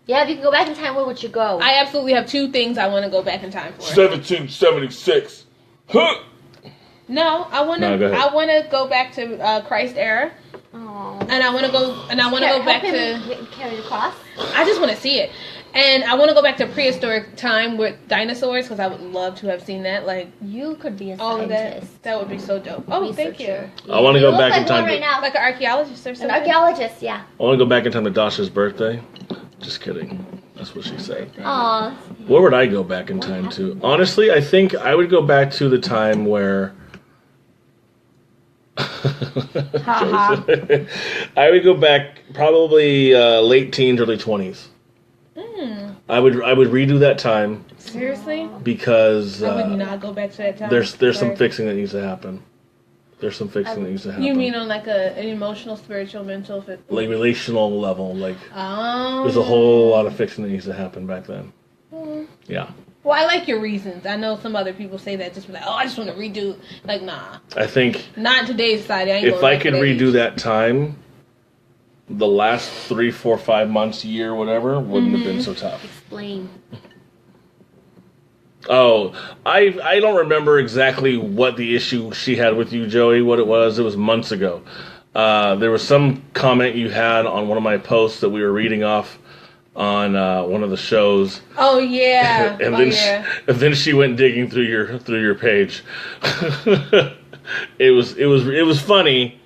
Yeah, if you can go back in time, where would you go? I absolutely have 2 things I want to go back in time for. 1776. Huh? No, I want to. No, go ahead. I want to go back to Christ era, Oh. and I want to go. And I want to go back to. carry the cross. I just want to see it, and I want to go back to prehistoric time with dinosaurs because I would love to have seen that. Like You could be a all of scientist. that would be so dope. Oh, thank you. Researcher. I want to You go look back like in time. one right now. Like an archaeologist or An something. archaeologist, yeah. I want to go back in time to Dasha's birthday. Just kidding. That's what she said. Aw. Where would I go back in time to? Honestly, I think I would go back to the time where. I would go back probably late teens, early 20s. I would redo that time Seriously? because I would not go back to that time. there's some fixing that needs to happen. There's some fixing that needs to happen. You mean on like an emotional, spiritual, mental, like relational level? Like Oh. there's a whole lot of fixing that needs to happen back then. Yeah. Well, I like your reasons. I know some other people say that just be like, oh, I just want to redo. Like, nah. I think Not in today's society. I ain't if going I back could to redo that time, the last 3, 4, 5 months, year, whatever, wouldn't have been so tough. Explain. Oh, I don't remember exactly what the issue she had with you, Joey, what it was. It was months ago. There was some comment you had on one of my posts that we were reading off on one of the shows. Oh, yeah. and oh, then yeah. and then she went digging through your page. It was funny.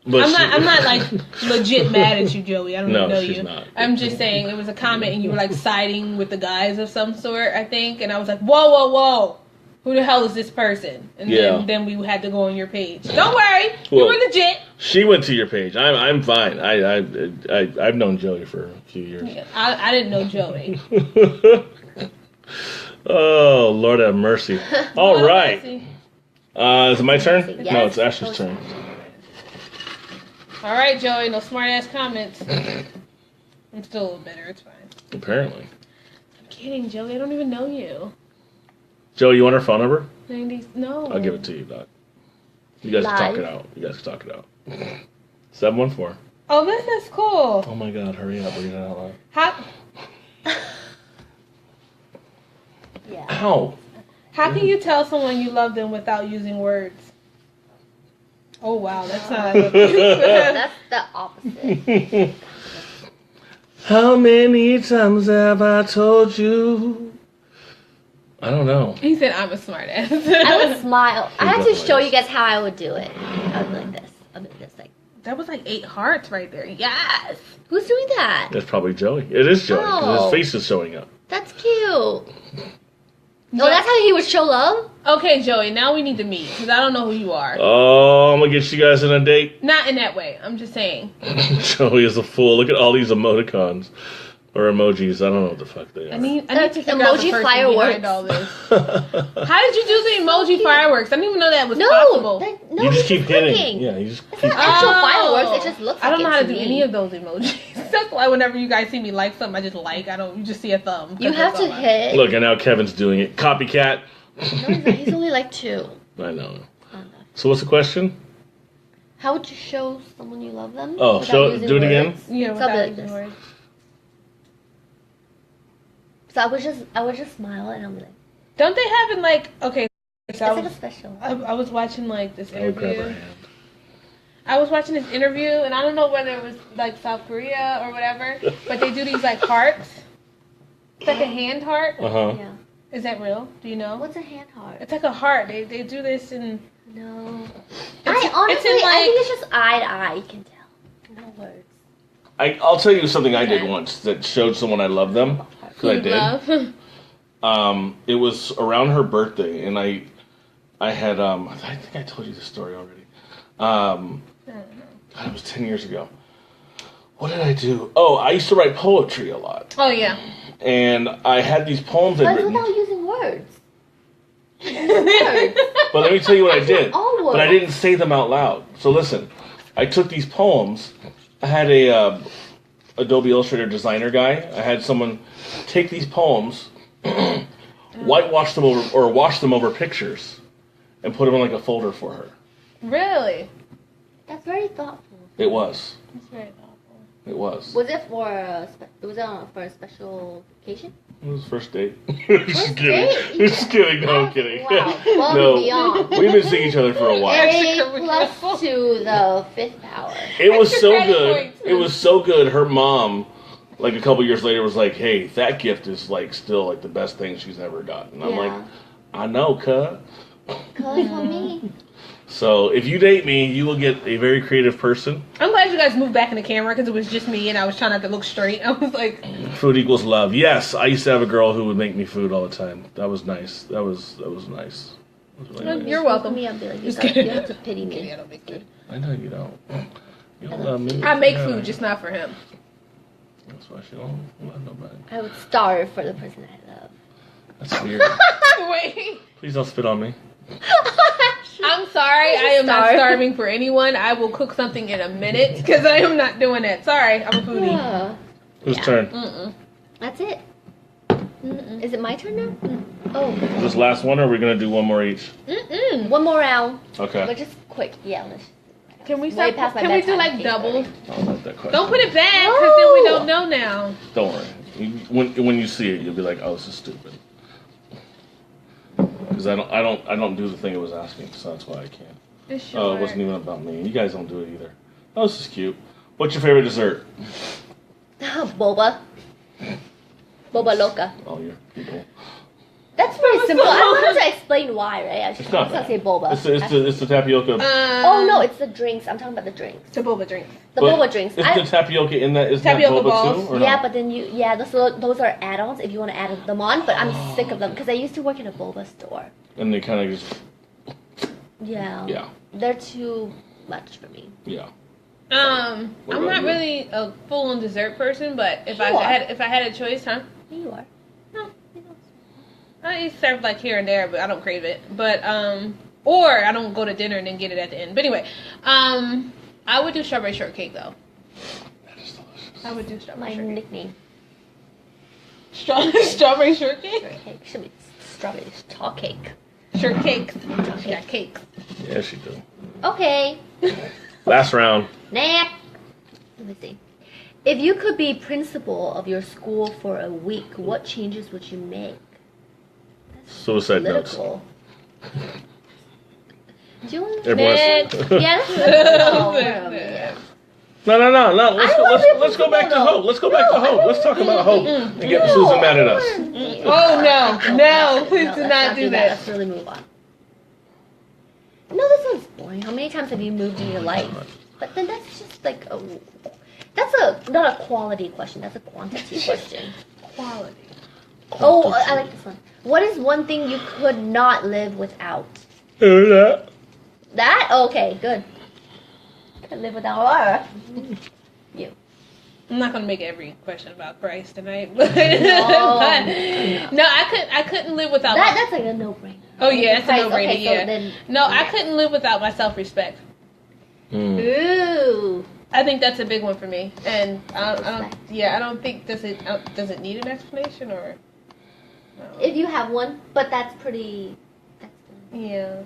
But I'm not like legit mad at you, Joey. I don't No, even know she's you. not. I'm just saying it was a comment and you were like siding with the guys of some sort, I think, and I was like, whoa, who the hell is this person? And then we had to go on your page. Don't worry, Well, you were legit. She went to your page. I'm fine. I've known Joey for a few years. Yeah, I didn't know Joey. Oh, Lord have mercy. All right. Is it my turn? Yes. No, it's Ashley's turn. All right, Joey, no smart ass comments. I'm still a little bitter. It's fine. Apparently. I'm kidding, Joey. I don't even know you. Joey, you want her phone number? 90s? No. I'll give it to you, Doc. You guys can talk it out. 714. Oh, this is cool. Oh my God! Hurry up! Read it out loud. Yeah. Ow! How can you tell someone you love them without using words? Oh wow, that's not. That's the opposite. How many times have I told you? I don't know. He said I'm a smart ass. I would smile. I have to show you guys how I would do it. I would be like this. I would be this like. That was like 8 hearts right there. Yes. Who's doing that? That's probably Joey. It is Joey. 'Cause Oh. his face is showing up. That's cute. Oh, that's how he would show love? Okay, Joey. Now we need to meet because I don't know who you are. Oh, I'm gonna get you guys on a date. Not in that way. I'm just saying. Joey is a fool. Look at all these emoticons. Or emojis. I don't know what the fuck they are. I need to figure out the Emoji person fireworks. behind all this. How did you do the emoji fireworks? I didn't even know that was No, possible. no, you just he's keep hitting. clicking. Yeah, you just It's keep. not actual fireworks. It just looks like I don't know how to do me. any of those emojis. That's why whenever you guys see me like something, I just like. I don't. You just see a thumb. You have to hit. Look, and now Kevin's doing it. Copycat. No, he's not. He's only like 2. I know. So what's the question? How would you show someone you love them? Oh, without using do it again? words? Yeah, Something without like using this. words. So I would just smile and I'm like, Don't they have in like okay? So it's I like was, a special. I was watching like this I would grab her interview. hand. I was watching this interview, and I don't know whether it was like South Korea or whatever, but they do these like hearts. It's like a hand heart. Uh-huh. Yeah. Is that real? Do you know? What's a hand heart? It's like a heart. They do this in. No. It's Honestly, in, I like- think it's just eye to eye. You can tell. No words. I'll tell you something I did once that showed someone I love them. Who I you did. love. It was around her birthday, and I had I think I told you this story already. God, it was 10 years ago. What did I do? Oh, I used to write poetry a lot, Oh yeah. and I had these poems I'd But written. without using words. But let me tell you what I did. All words. But I didn't say them out loud. So listen, I took these poems. I had a Adobe Illustrator designer guy. I had someone take these poems, whitewash them over or wash them over pictures, and put them in like a folder for her. Really? That's very thoughtful. It was. That's very thoughtful. It was. Was it for for a special occasion? It was first date. Just kidding. date? Just kidding. No, I'm kidding. Wow. Well, No. beyond. We've been seeing each other for a while. A plus to the 5th power. It was Extra so credit good. points. It was so good. Her mom, like a couple years later, was like, "Hey, that gift is like still like the best thing she's ever gotten." I'm like, "I know, cuh." Cause for me. So if you date me, you will get a very creative person. I'm glad you guys moved back in the camera because it was just me and I was trying not to look straight. I was like, Food equals love. Yes, I used to have a girl who would make me food all the time. That was nice. That was nice. That was really nice. You're welcome. Me, I'll be like, you Just have kidding. to pity me. I don't make food. I know you don't. You don't love me. I make Yeah. food, just not for him. That's why she don't love nobody. I would starve for the person I love. That's weird. Wait. Please don't spit on me. I'm sorry. I am not starving for anyone. I will cook something in a minute because I am not doing that. Sorry, I'm a foodie. Yeah. Whose turn? That's it. Is it my turn now? Oh. Is this last one, or are we gonna do one more each? One more round. Okay. But just quick. Yeah, let's. Can we Way stop? past my Can we do bedtime. like double? I'll let that question. Don't put it back because then we don't know now. Don't worry. When you see it, you'll be like, "Oh, this is stupid." Because I don't do the thing it was asking, so that's why I can't. It's Oh, short. it wasn't even about me. You guys don't do it either. Oh, this is cute. What's your favorite dessert? Boba. Boba loca. All your people. That's very simple. I don't have to explain why, right? I should not say boba. It's the tapioca. Oh no, it's the drinks. I'm talking about the drinks. The boba drinks. The boba drinks. Is the tapioca in that? Is that Tapioca boba balls. too? Or Yeah, no? but then those are add-ons if you want to add them on. But I'm sick of them because I used to work in a boba store. And they kind of just. Yeah. They're too much for me. Yeah. I'm not really a full-on dessert person, but if I had a choice, huh? You are. No. I eat served like here and there, but I don't crave it. But or I don't go to dinner and then get it at the end. But anyway, I would do strawberry shortcake though. That is delicious. I would do strawberry My shortcake. nickname. Strawberry shortcake? Shortcake should be strawberry cake. Shortcakes. She got cakes. Yeah, she do. Okay. Last round. Nah. Let me see. If you could be principal of your school for a week, what changes would you make? Suicide notes. Political. Do you want Everyone's. Yeah, that's yeah. No. Let's go back to hope. Let's go back to hope. Let's talk about hope and get Susan mad at us. Oh no! Please do not do that. Let's really move on. No, this one's boring. How many times have you moved in your life? But then that's just like not a quality question. That's a quantity question. Quality. Oh, I like this one. What is one thing you could not live without? That. That? Okay, good. Could live without her. You. I'm not gonna make every question about Christ tonight, but no, I couldn't live without that. That's like a no-brainer. Oh yeah, it's a no-brainer. Okay, so yeah. then, I couldn't live without my self-respect. Ooh. I think that's a big one for me, and I don't think does it need an explanation or? No. If you have one, but that's pretty. Yeah.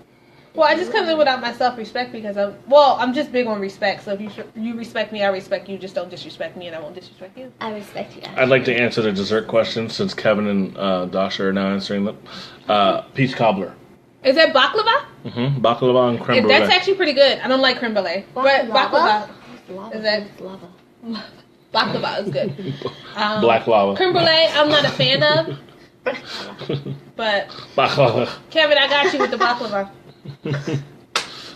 Well, I just couldn't live without my self-respect because I'm just big on respect. So if you respect me, I respect you. Just don't disrespect me, and I won't disrespect you. I respect you. I'd like to answer the dessert question since Kevin and Dasha are now answering them. Peach cobbler. Is that baklava? Mm-hmm. Baklava and creme brulee. That's actually pretty good. I don't like creme brulee, but baklava. Is that lava? Baklava is good. Black lava. Creme brulee, I'm not a fan of. But Baklava. Kevin, I got you with the baklava.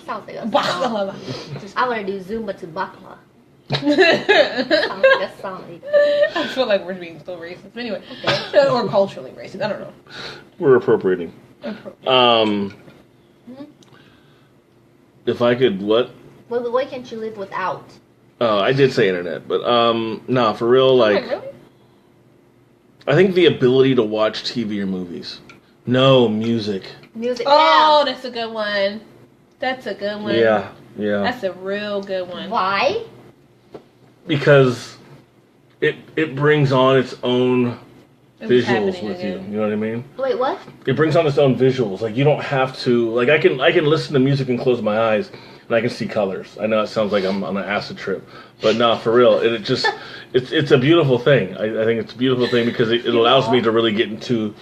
Sounds like a Baklava. I want to do Zumba to baklava. Sounds like a song. I feel like we're being so racist. But anyway, or culturally racist. I don't know. We're appropriating. If I could, what? Well, why can't you live without? Oh, I did say internet, but no, for real, like. Really? I think the ability to watch TV or movies. No, music. Music. Oh, that's a good one. That's a good one. Yeah. That's a real good one. Why? Because it brings on its own visuals happening with again. you. You know what I mean? Wait, what? It brings on its own visuals. Like you don't have to. Like I can listen to music and close my eyes and I can see colors. I know it sounds like I'm on an acid trip, but no, for real. It's a beautiful thing. I think it's a beautiful thing because it allows me to really get into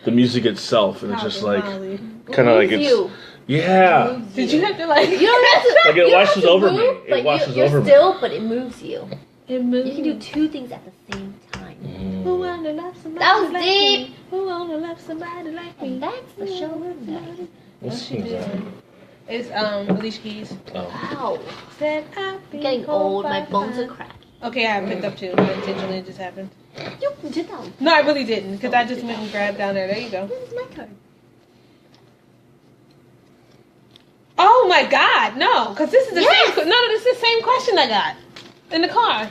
the music itself, and it's just like kind of like it's. You. Yeah. Did you have to like? You don't have to. Like it you washes have to over move, me. But It washes you're over me. still, but it moves you. It moves. You can do two things at the same time. Who wanna love somebody That was like deep. me? Who wanna love somebody like me? And that's the show we're doing. What's She did. It's Alicia Keys. Oh. Wow. Said I've been I'm getting old. My bones are cracking. Okay, I picked up two. Intentionally, it just happened. You did that. No, I really didn't because I just went and grabbed down there. There you go. This is my card. Oh my God, no! Because this is the Yes! same. No, this is the same question I got in the car.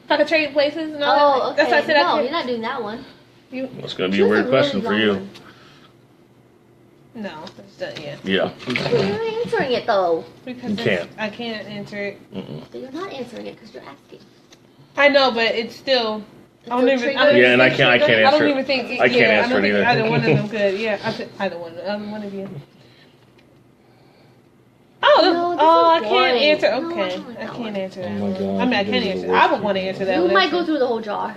If I could trade places and all Oh, that. okay. That's why I said no, I you're could. not doing that one. That's gonna be a Choose weird really question for long you. one. No, it's done, yeah. Yeah. But you're not answering it though. Because You can't. I can't answer it. But you're not answering it because you're asking. I know, but it's still. I don't even. I don't Yeah, even and I think can't I answer don't it. even think. I can't yeah, answer I don't it think either. either one of them could. Yeah, I could, either one of you. Oh, No, this I is can't boring. answer. No, I Okay, don't like I that can't one. answer that Oh my one. God, I mean, I you can guys are answer. the I would worst want to answer that You one. might go through the whole jar.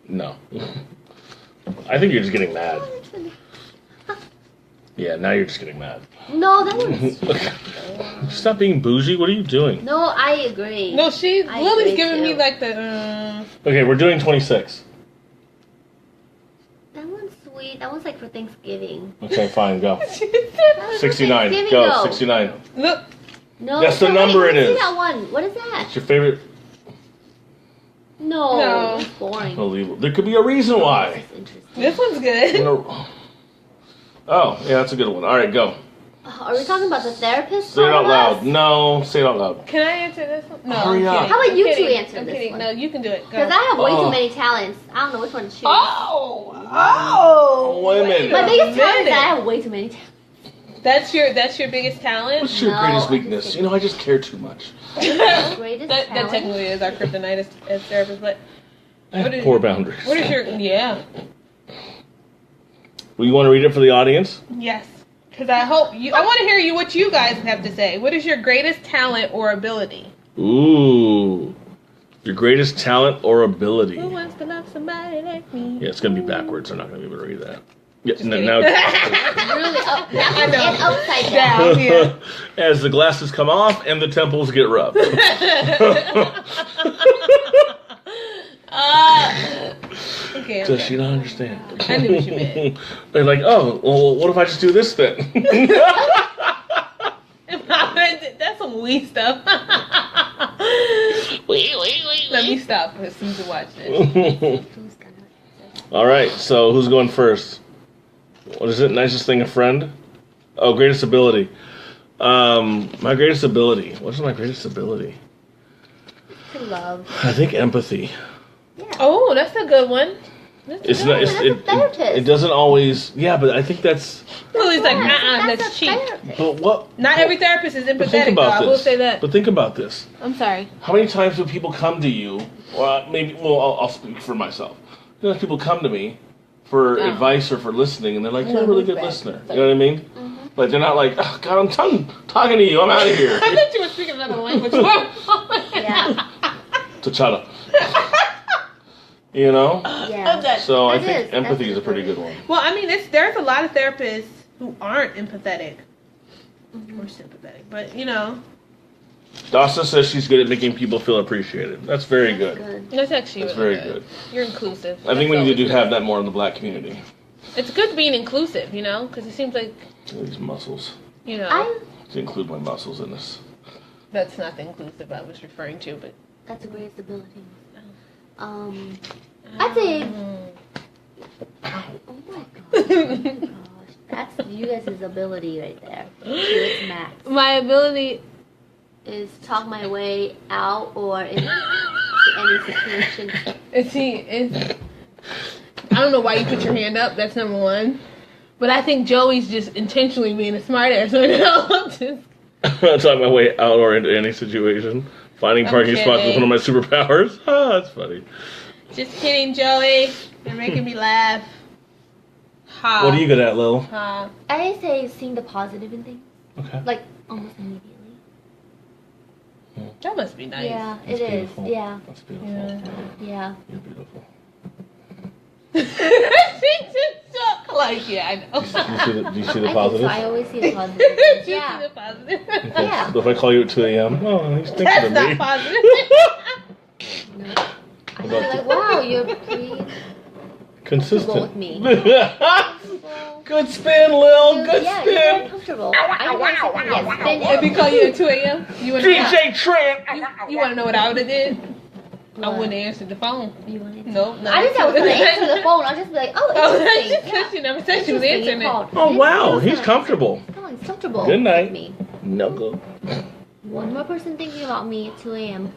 No. I think you're just getting mad. Yeah, now you're just getting mad. No, that one's. Stop being bougie. What are you doing? No, I agree. No, I Lily's agree giving me too. like the. Okay, we're doing 26. That one's sweet. That one's like for Thanksgiving. Okay, fine, go. That was for 69. Thanksgiving, Go, though. 69. Look. No, That's the no, number wait, it let's is. see that one. What is that? What's your favorite? No. It's boring. Unbelievable. There could be a reason why. This is interesting. This one's good. Oh, yeah, that's a good one. All right, go. Are we talking about the therapist? Say it out part of loud. us? No, say it out loud. Can I answer this one? No, Hurry I'm up. kidding. How about I'm you kidding. two answer I'm this kidding. one? No, you can do it. Go. Because I have way Oh. too many talents. I don't know which one to choose. Oh, Women. My biggest talent is minute. that I have way too many talents. That's your biggest talent. What's your No, greatest I weakness? just You know, I just care too much. Greatest That talent. technically is our kryptonite as therapists, but I What have is poor your- boundaries. what is your Well, you want to read it for the audience? yes? Because I want to hear what you guys have to say. What is your greatest talent or ability? Ooh. Your greatest talent or ability? Who wants to love somebody like me? Yeah, it's going to be backwards. I'm not going to be able to read that. Yeah, Just no, kidding. now, Really up, I know. and upside down. Down, yeah. as the glasses come off and the temples get rubbed. Okay. Does she not understand? I knew what you meant. They're like, oh, well, what if I just do this then? That's some weak stuff. Let me stop as soon as you watch this. All right, so who's going first? What is it? Nicest thing a friend? Oh, greatest ability. My greatest ability. What's my greatest ability? To love. I think empathy. Yeah. Oh, that's a good one. It's not. that's a therapist. It doesn't always. Yeah, but I think that's. Lily's like, That's that's a cheap. therapist. But what? Not every therapist is But think empathetic, though. about I will this. say that. But think about this. I'm sorry. How many times do people come to you? Well, maybe. Well, I'll speak for myself. You know, people come to me for Oh. advice or for listening, and they're like, "You're a No, really who's good bad? listener." You know what I mean? Like they're not like, "Oh God, I'm talking to you. I'm out of here." I thought you were speaking another language. Yeah. T'Challa. You know? Yeah. So I That think is- empathy that's is a pretty good one. Well, I mean, there's a lot of therapists who aren't empathetic or sympathetic, but you know, Dasa says she's good at making people feel appreciated. That's very That's good. that's actually That's really very good. You're inclusive. I think we That's need to always have good. that more in the black community. It's good being inclusive, you know, because it seems like These muscles. you know I. To include my muscles in this. that's not the inclusive I was referring to, but That's a great ability. I'd say. Oh my gosh. That's you guys' ability right there. To its max. my ability. Is talk my way out or into any situation. I don't know why you put your hand up. That's number one. But I think Joey's just intentionally being a smartass right now. Just- Talk my way out or into any situation. Finding I'm parking spots is kidding. one of my superpowers. Ah, that's funny. Just kidding, Joey. You're making me laugh. Ha. What are you good at, Lil? Ha. I say seeing the positive in things, Okay. like almost immediately. That must be nice. Yeah, That's it is. beautiful. Yeah, That's beautiful. Yeah. yeah. You're beautiful. She just shook. Like, yeah, I know. Do you see the I positive? think so. I always see the positive. Just see Yeah. the positive. Okay, Yeah. So if I call you at 2 a.m., oh, he's thinking That's of not me. positive. No. I feel like, wow, you're pretty Consistent. comfortable with me. Good spin, Lil. Good Yeah, you're very spin. comfortable. I want to say yes. Spin If he call you at 2 a.m., you want DJ Tran. you want to know what I would have did? I What? wouldn't have answered the phone. You want to Nope. I didn't say I was going to answer the phone. I'll just be like, oh, Oh, that's interesting. just she never said she was Interesting, answering you it. called. Oh, wow. Interesting. He's comfortable. Oh, he's comfortable. Good night. With me. No go. One more person thinking about me at 2 a.m.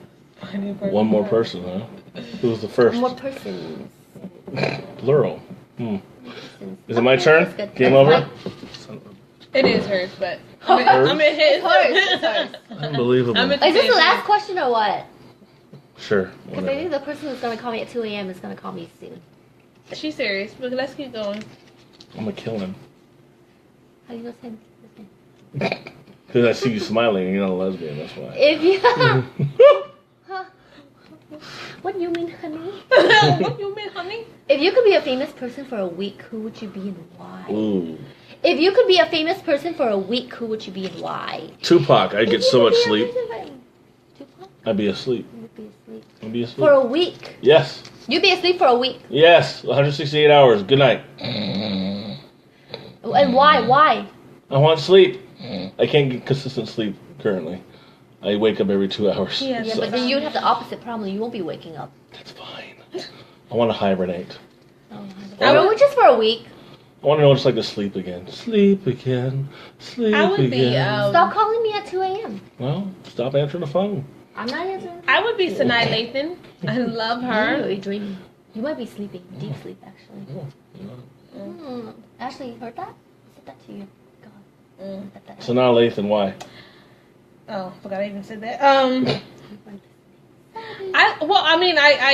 One more person, huh? Who's the first? One more person. Plural. Is it my turn? That's good. Game That's over? fine. It is hers, but Hers? I'm in his. It's hers. Unbelievable. I'm in- Is this the last question or what? Sure. Because I think the person who's going to call me at 2 a.m. is going to call me soon. She's serious, but let's keep going. I'm gonna kill him. How do you know him? Because I see you smiling and you're not a lesbian, that's why. If you... Huh? What do you mean, honey? What you mean, honey? If you could be a famous person for a week, who would you be and why? Ooh. If you could be a famous person for a week, who would you be and why? Tupac, I'd get If you so could much be a sleep. person for- Tupac? I'd be asleep. You would be asleep. I'd be asleep. For a week. Yes. You'd be asleep for a week. Yes, 168 hours. Good night. And why? Why? I want sleep. I can't get consistent sleep currently. I wake up every 2 hours. Yeah, Yeah, but then you'd have the opposite problem. You won't be waking up. That's fine. I want to hibernate. I mean, just for a week. I want to know what it's like to sleep again. Sleep again. Sleep I would again. be. Stop calling me at 2 a.m. Well, stop answering the phone. I'm not answering. I would be Sanai Lathan. I love You her. might be dreaming. You might be sleeping. Deep sleep, actually. Ashley, you heard that? I said that to you. God. So now Lathan, why? Oh, forgot I even said that.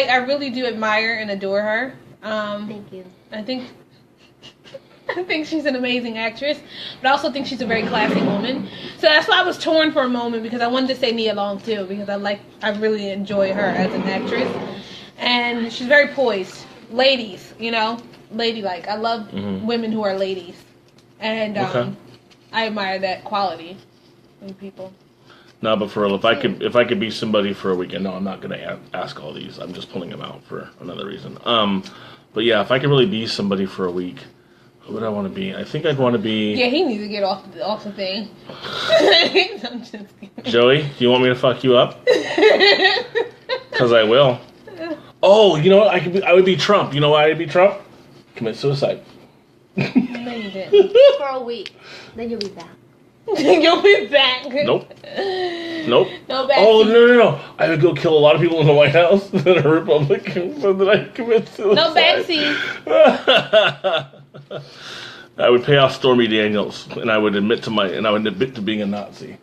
I really do admire and adore her. Thank you. I think she's an amazing actress, but I also think she's a very classy woman. So that's why I was torn for a moment, because I wanted to say Nia Long too, because I really enjoy her as an actress, and she's very poised. Ladies, ladylike. I love women who are ladies, and I admire that quality in people. No, but for real, if I could be somebody for a weekend, no, I'm not gonna ask all these. I'm just pulling them out for another reason. But yeah, if I could really be somebody for a week, who would I want to be? I think I'd want to be. Yeah, he needs to get off the thing. I'm just kidding. Joey, do you want me to fuck you up? Because I will. Oh, you know what? I would be Trump. You know why I'd be Trump? Commit suicide. No, you didn't. For a week. Then you'll be back. You'll be back. Nope. No back. Oh, no. I would go kill a lot of people in the White House, then a Republican, so that I commit suicide. No backseat. I would pay off Stormy Daniels, and I would admit to being a Nazi.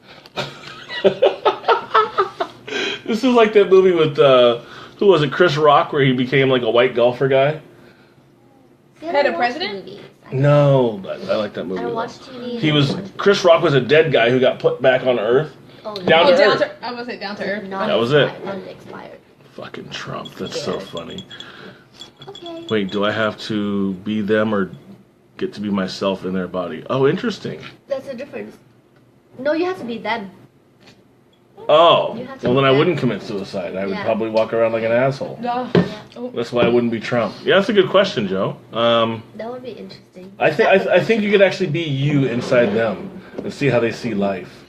This is like that movie with who was it? Chris Rock, where he became like a white golfer guy. Had a president? No, I like that movie. I watched TV. Chris Rock was a dead guy who got put back on Earth. Down to Earth. I was gonna say Down to Earth. That was it. Expired. Fucking Trump. That's so funny. Okay. Wait, do I have to be them or get to be myself in their body? Oh, interesting. That's the difference. No, you have to be them. Oh, You have to well then be I them. wouldn't commit suicide. I would Yeah. probably walk around like an asshole. No. That's why I wouldn't be Trump. Yeah, that's a good question, Joe. That would be interesting. I think you could actually be you inside them and see how they see life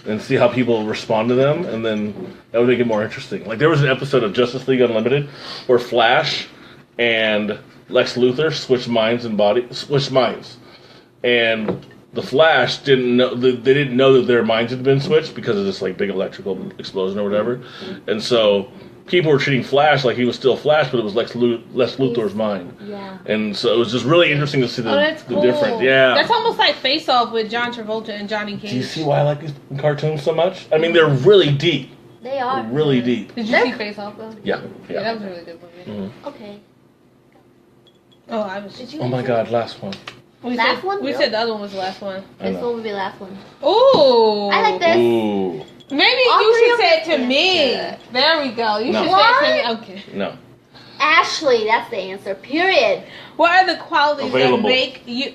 and see how people respond to them, and then that would make it more interesting. Like there was an episode of Justice League Unlimited where Flash and Lex Luthor switched minds, and the Flash didn't know that their minds had been switched because of this like big electrical explosion or whatever, and so people were treating Flash like he was still Flash, but it was Lex Luthor's mind. Yeah. And so it was just really interesting to see the Cool. difference. Yeah. That's almost like Face Off with John Travolta and Johnny Cage. Do you see why I like these cartoons so much? I mean, they're really deep. They are. Really deep. Did you see Face Off though? Yeah. Yeah, that was a really good movie. Okay. Oh, I was. Did you? Oh my God, last one. We Last said, one? We said the other one was the last one. I This know. one would be the last one. Ooh. I like this. Ooh. Maybe All you three should of say it us to did me. good. There we go. You No. should say it to me. Okay. No. Ashley, that's the answer. Period. What are the qualities Available. that make you?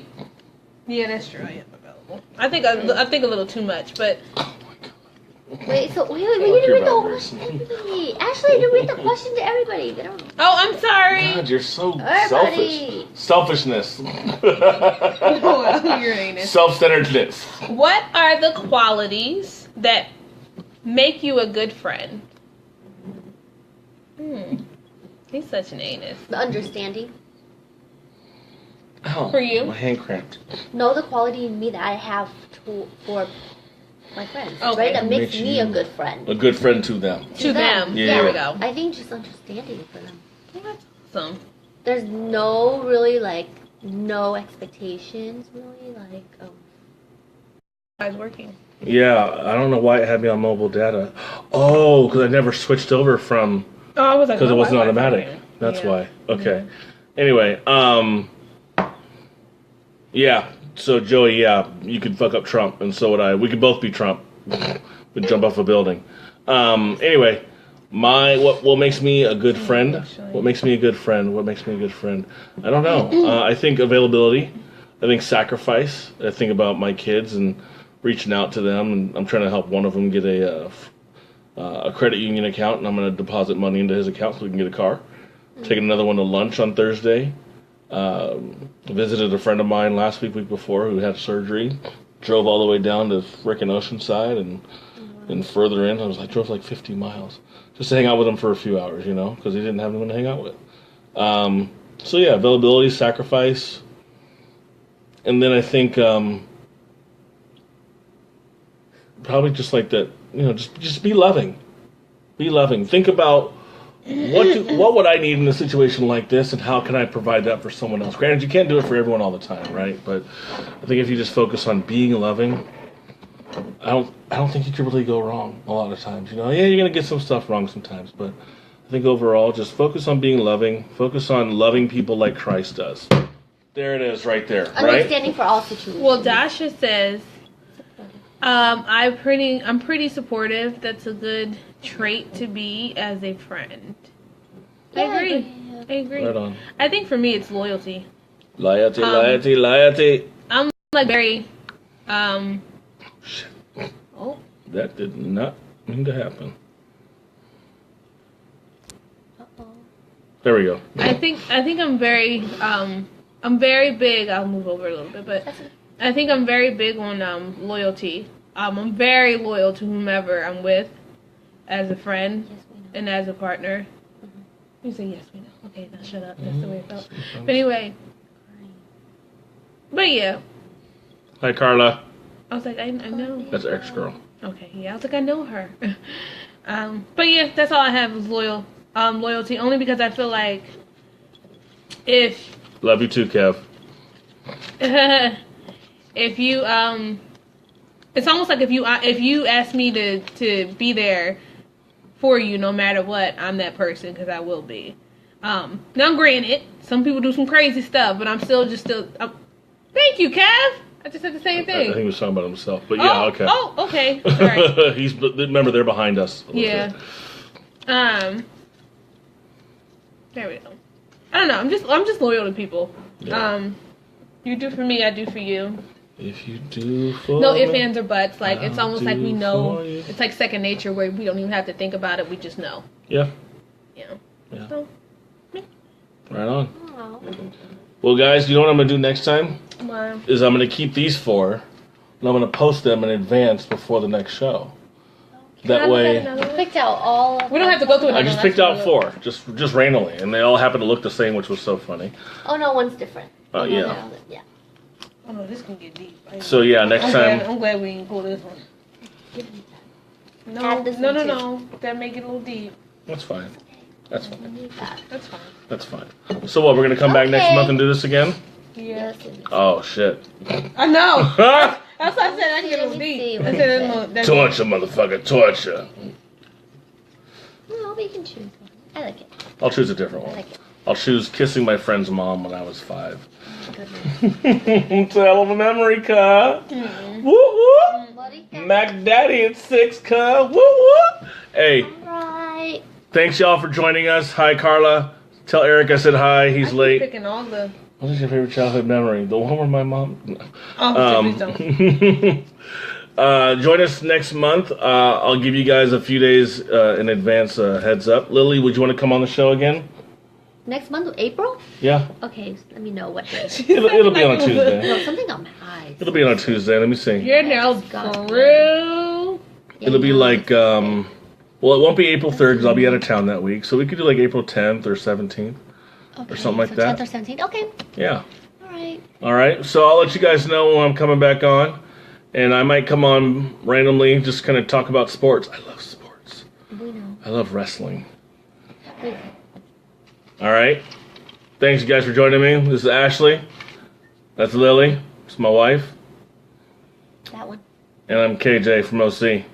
Yeah, that's true. I am available. I think a little too much, but Wait, so wait, you Fuck didn't your read the boundaries. question to everybody. Ashley, you didn't read the question to everybody. They don't. oh, I'm sorry. God, you're so Everybody. selfish. Selfishness. Well, you're anus. Self-centeredness. What are the qualities that make you a good friend? He's such an anus. The understanding. Oh, For you? my hand cramped. Know the quality in me that I have for my friends. Okay. Right? That makes Makes me you a good friend. A good friend to them. To them. Yeah. There we go. I think just understanding for them. That's awesome. There's no really no expectations really Guys working. Yeah, I don't know why it had me on mobile data. Oh, because I never switched over from... Oh, I was like, Because it oh, wasn't why do I automatic. find it? That's Yeah. why. Okay. Anyway, yeah. So Joey, yeah, you could fuck up Trump, and so would I. We could both be Trump. We'd jump off a building. Anyway, what makes me a good friend? What makes me a good friend? What makes me a good friend? I don't know. I think availability. I think sacrifice. I think about my kids and reaching out to them, and I'm trying to help one of them get a credit union account, and I'm going to deposit money into his account so we can get a car. Taking another one to lunch on Thursday. Visited a friend of mine last week before, who had surgery. Drove all the way down to frickin' Oceanside and further in. I drove like 50 miles just to hang out with him for a few hours, because he didn't have anyone to hang out with. So yeah, availability, sacrifice, and then I think probably just like that, just be loving. Be loving. Think about what would I need in a situation like this, and how can I provide that for someone else? Granted, you can't do it for everyone all the time, right? But I think if you just focus on being loving, I don't think you can really go wrong a lot of times. Yeah, you're gonna get some stuff wrong sometimes, but I think overall, just focus on being loving. Focus on loving people like Christ does. There it is, right there. Understanding for all situations. Well, Dasha says, I'm pretty supportive. That's a good trait to be as a friend. Yeah, I agree. Right on. I think for me, it's loyalty. Loyalty. I'm like very, Shit. Oh. That did not mean to happen. Uh-oh. There we go. I think I'm very big. I'll move over a little bit, but I think I'm very big on loyalty. I'm very loyal to whomever I'm with, as a friend and as a partner. You say yes, we know. Okay, now shut up. That's the way it felt. But anyway. But yeah. Hi, Carla. I was like, I know. That's ex-girl. Okay, yeah. I was like, I know her. But yeah, that's all I have is loyalty. Only because I feel like if Love you too, Kev. if you it's almost like if you ask me to be there for you no matter what, I'm that person, because I will be. Now granted, some people do some crazy stuff, but I'm still thank you, Kev. I just said the same thing. I think he was talking about himself, but yeah, okay. Oh, okay. All right. Remember, they're behind us. Yeah. There we go. I don't know. I'm just loyal to people. Yeah. You do for me, I do for you. If you do for No me, ifs, ands, or buts. Like, it's almost like we know. for you. It's like second nature, where we don't even have to think about it. We just know. Yeah. Yeah. So, right on. Oh. Well, guys, you know what I'm going to do next time? Wow. Is I'm going to keep these 4, and I'm going to post them in advance before the next show. That way, You picked out all. We don't have to go through it. I just picked out 4, just randomly, and they all happen to look the same, which was so funny. Oh no, one's different. Oh yeah. Yeah. Oh no, this can get deep. So yeah, next time. I'm glad we didn't pull this one. No, Add this one no. That make it a little deep. That's fine. That's fine. That's fine. That's fine. So what? We're gonna come back next Okay. month and do this again? Yeah. Oh shit. I know. Torture, That's why I said I get a little Let me deep. see I what said it it's a little- that's- motherfucker, torture. No, we can choose one. I like it. I'll choose a different I one. like it. I'll choose kissing my friend's mom when I was 5. Goodness. It's a hell of a memory, cuh. Mm-hmm. Woo woo. Buddy, Mac Daddy at 6, cuh. Woo woo. Hey, Alright. thanks y'all for joining us. Hi, Carla. Tell Eric I said hi. He's I keep late. picking all the. What is your favorite childhood memory? The one where my mom. No. Oh, please don't. Join us next month. I'll give you guys a few days in advance heads up. Lily, would you want to come on the show again? Next month, April? Yeah. Okay, let me know what day. It'll be on a Tuesday. No, something on my eyes. It'll be on a Tuesday. Let me see. You're nailed for real. It'll be like, well, it won't be April 3rd because I'll be out of town that week. So we could do like April 10th or 17th. Okay, or something like that. 10th or 17th. Okay. Yeah. Alright. All right. So I'll let you guys know when I'm coming back on. And I might come on randomly, just kind of talk about sports. I love sports. We know. I love wrestling. Wait. All right. Thanks, you guys, for joining me. This is Ashley. That's Lily. It's my wife. That one. And I'm KJ from OC.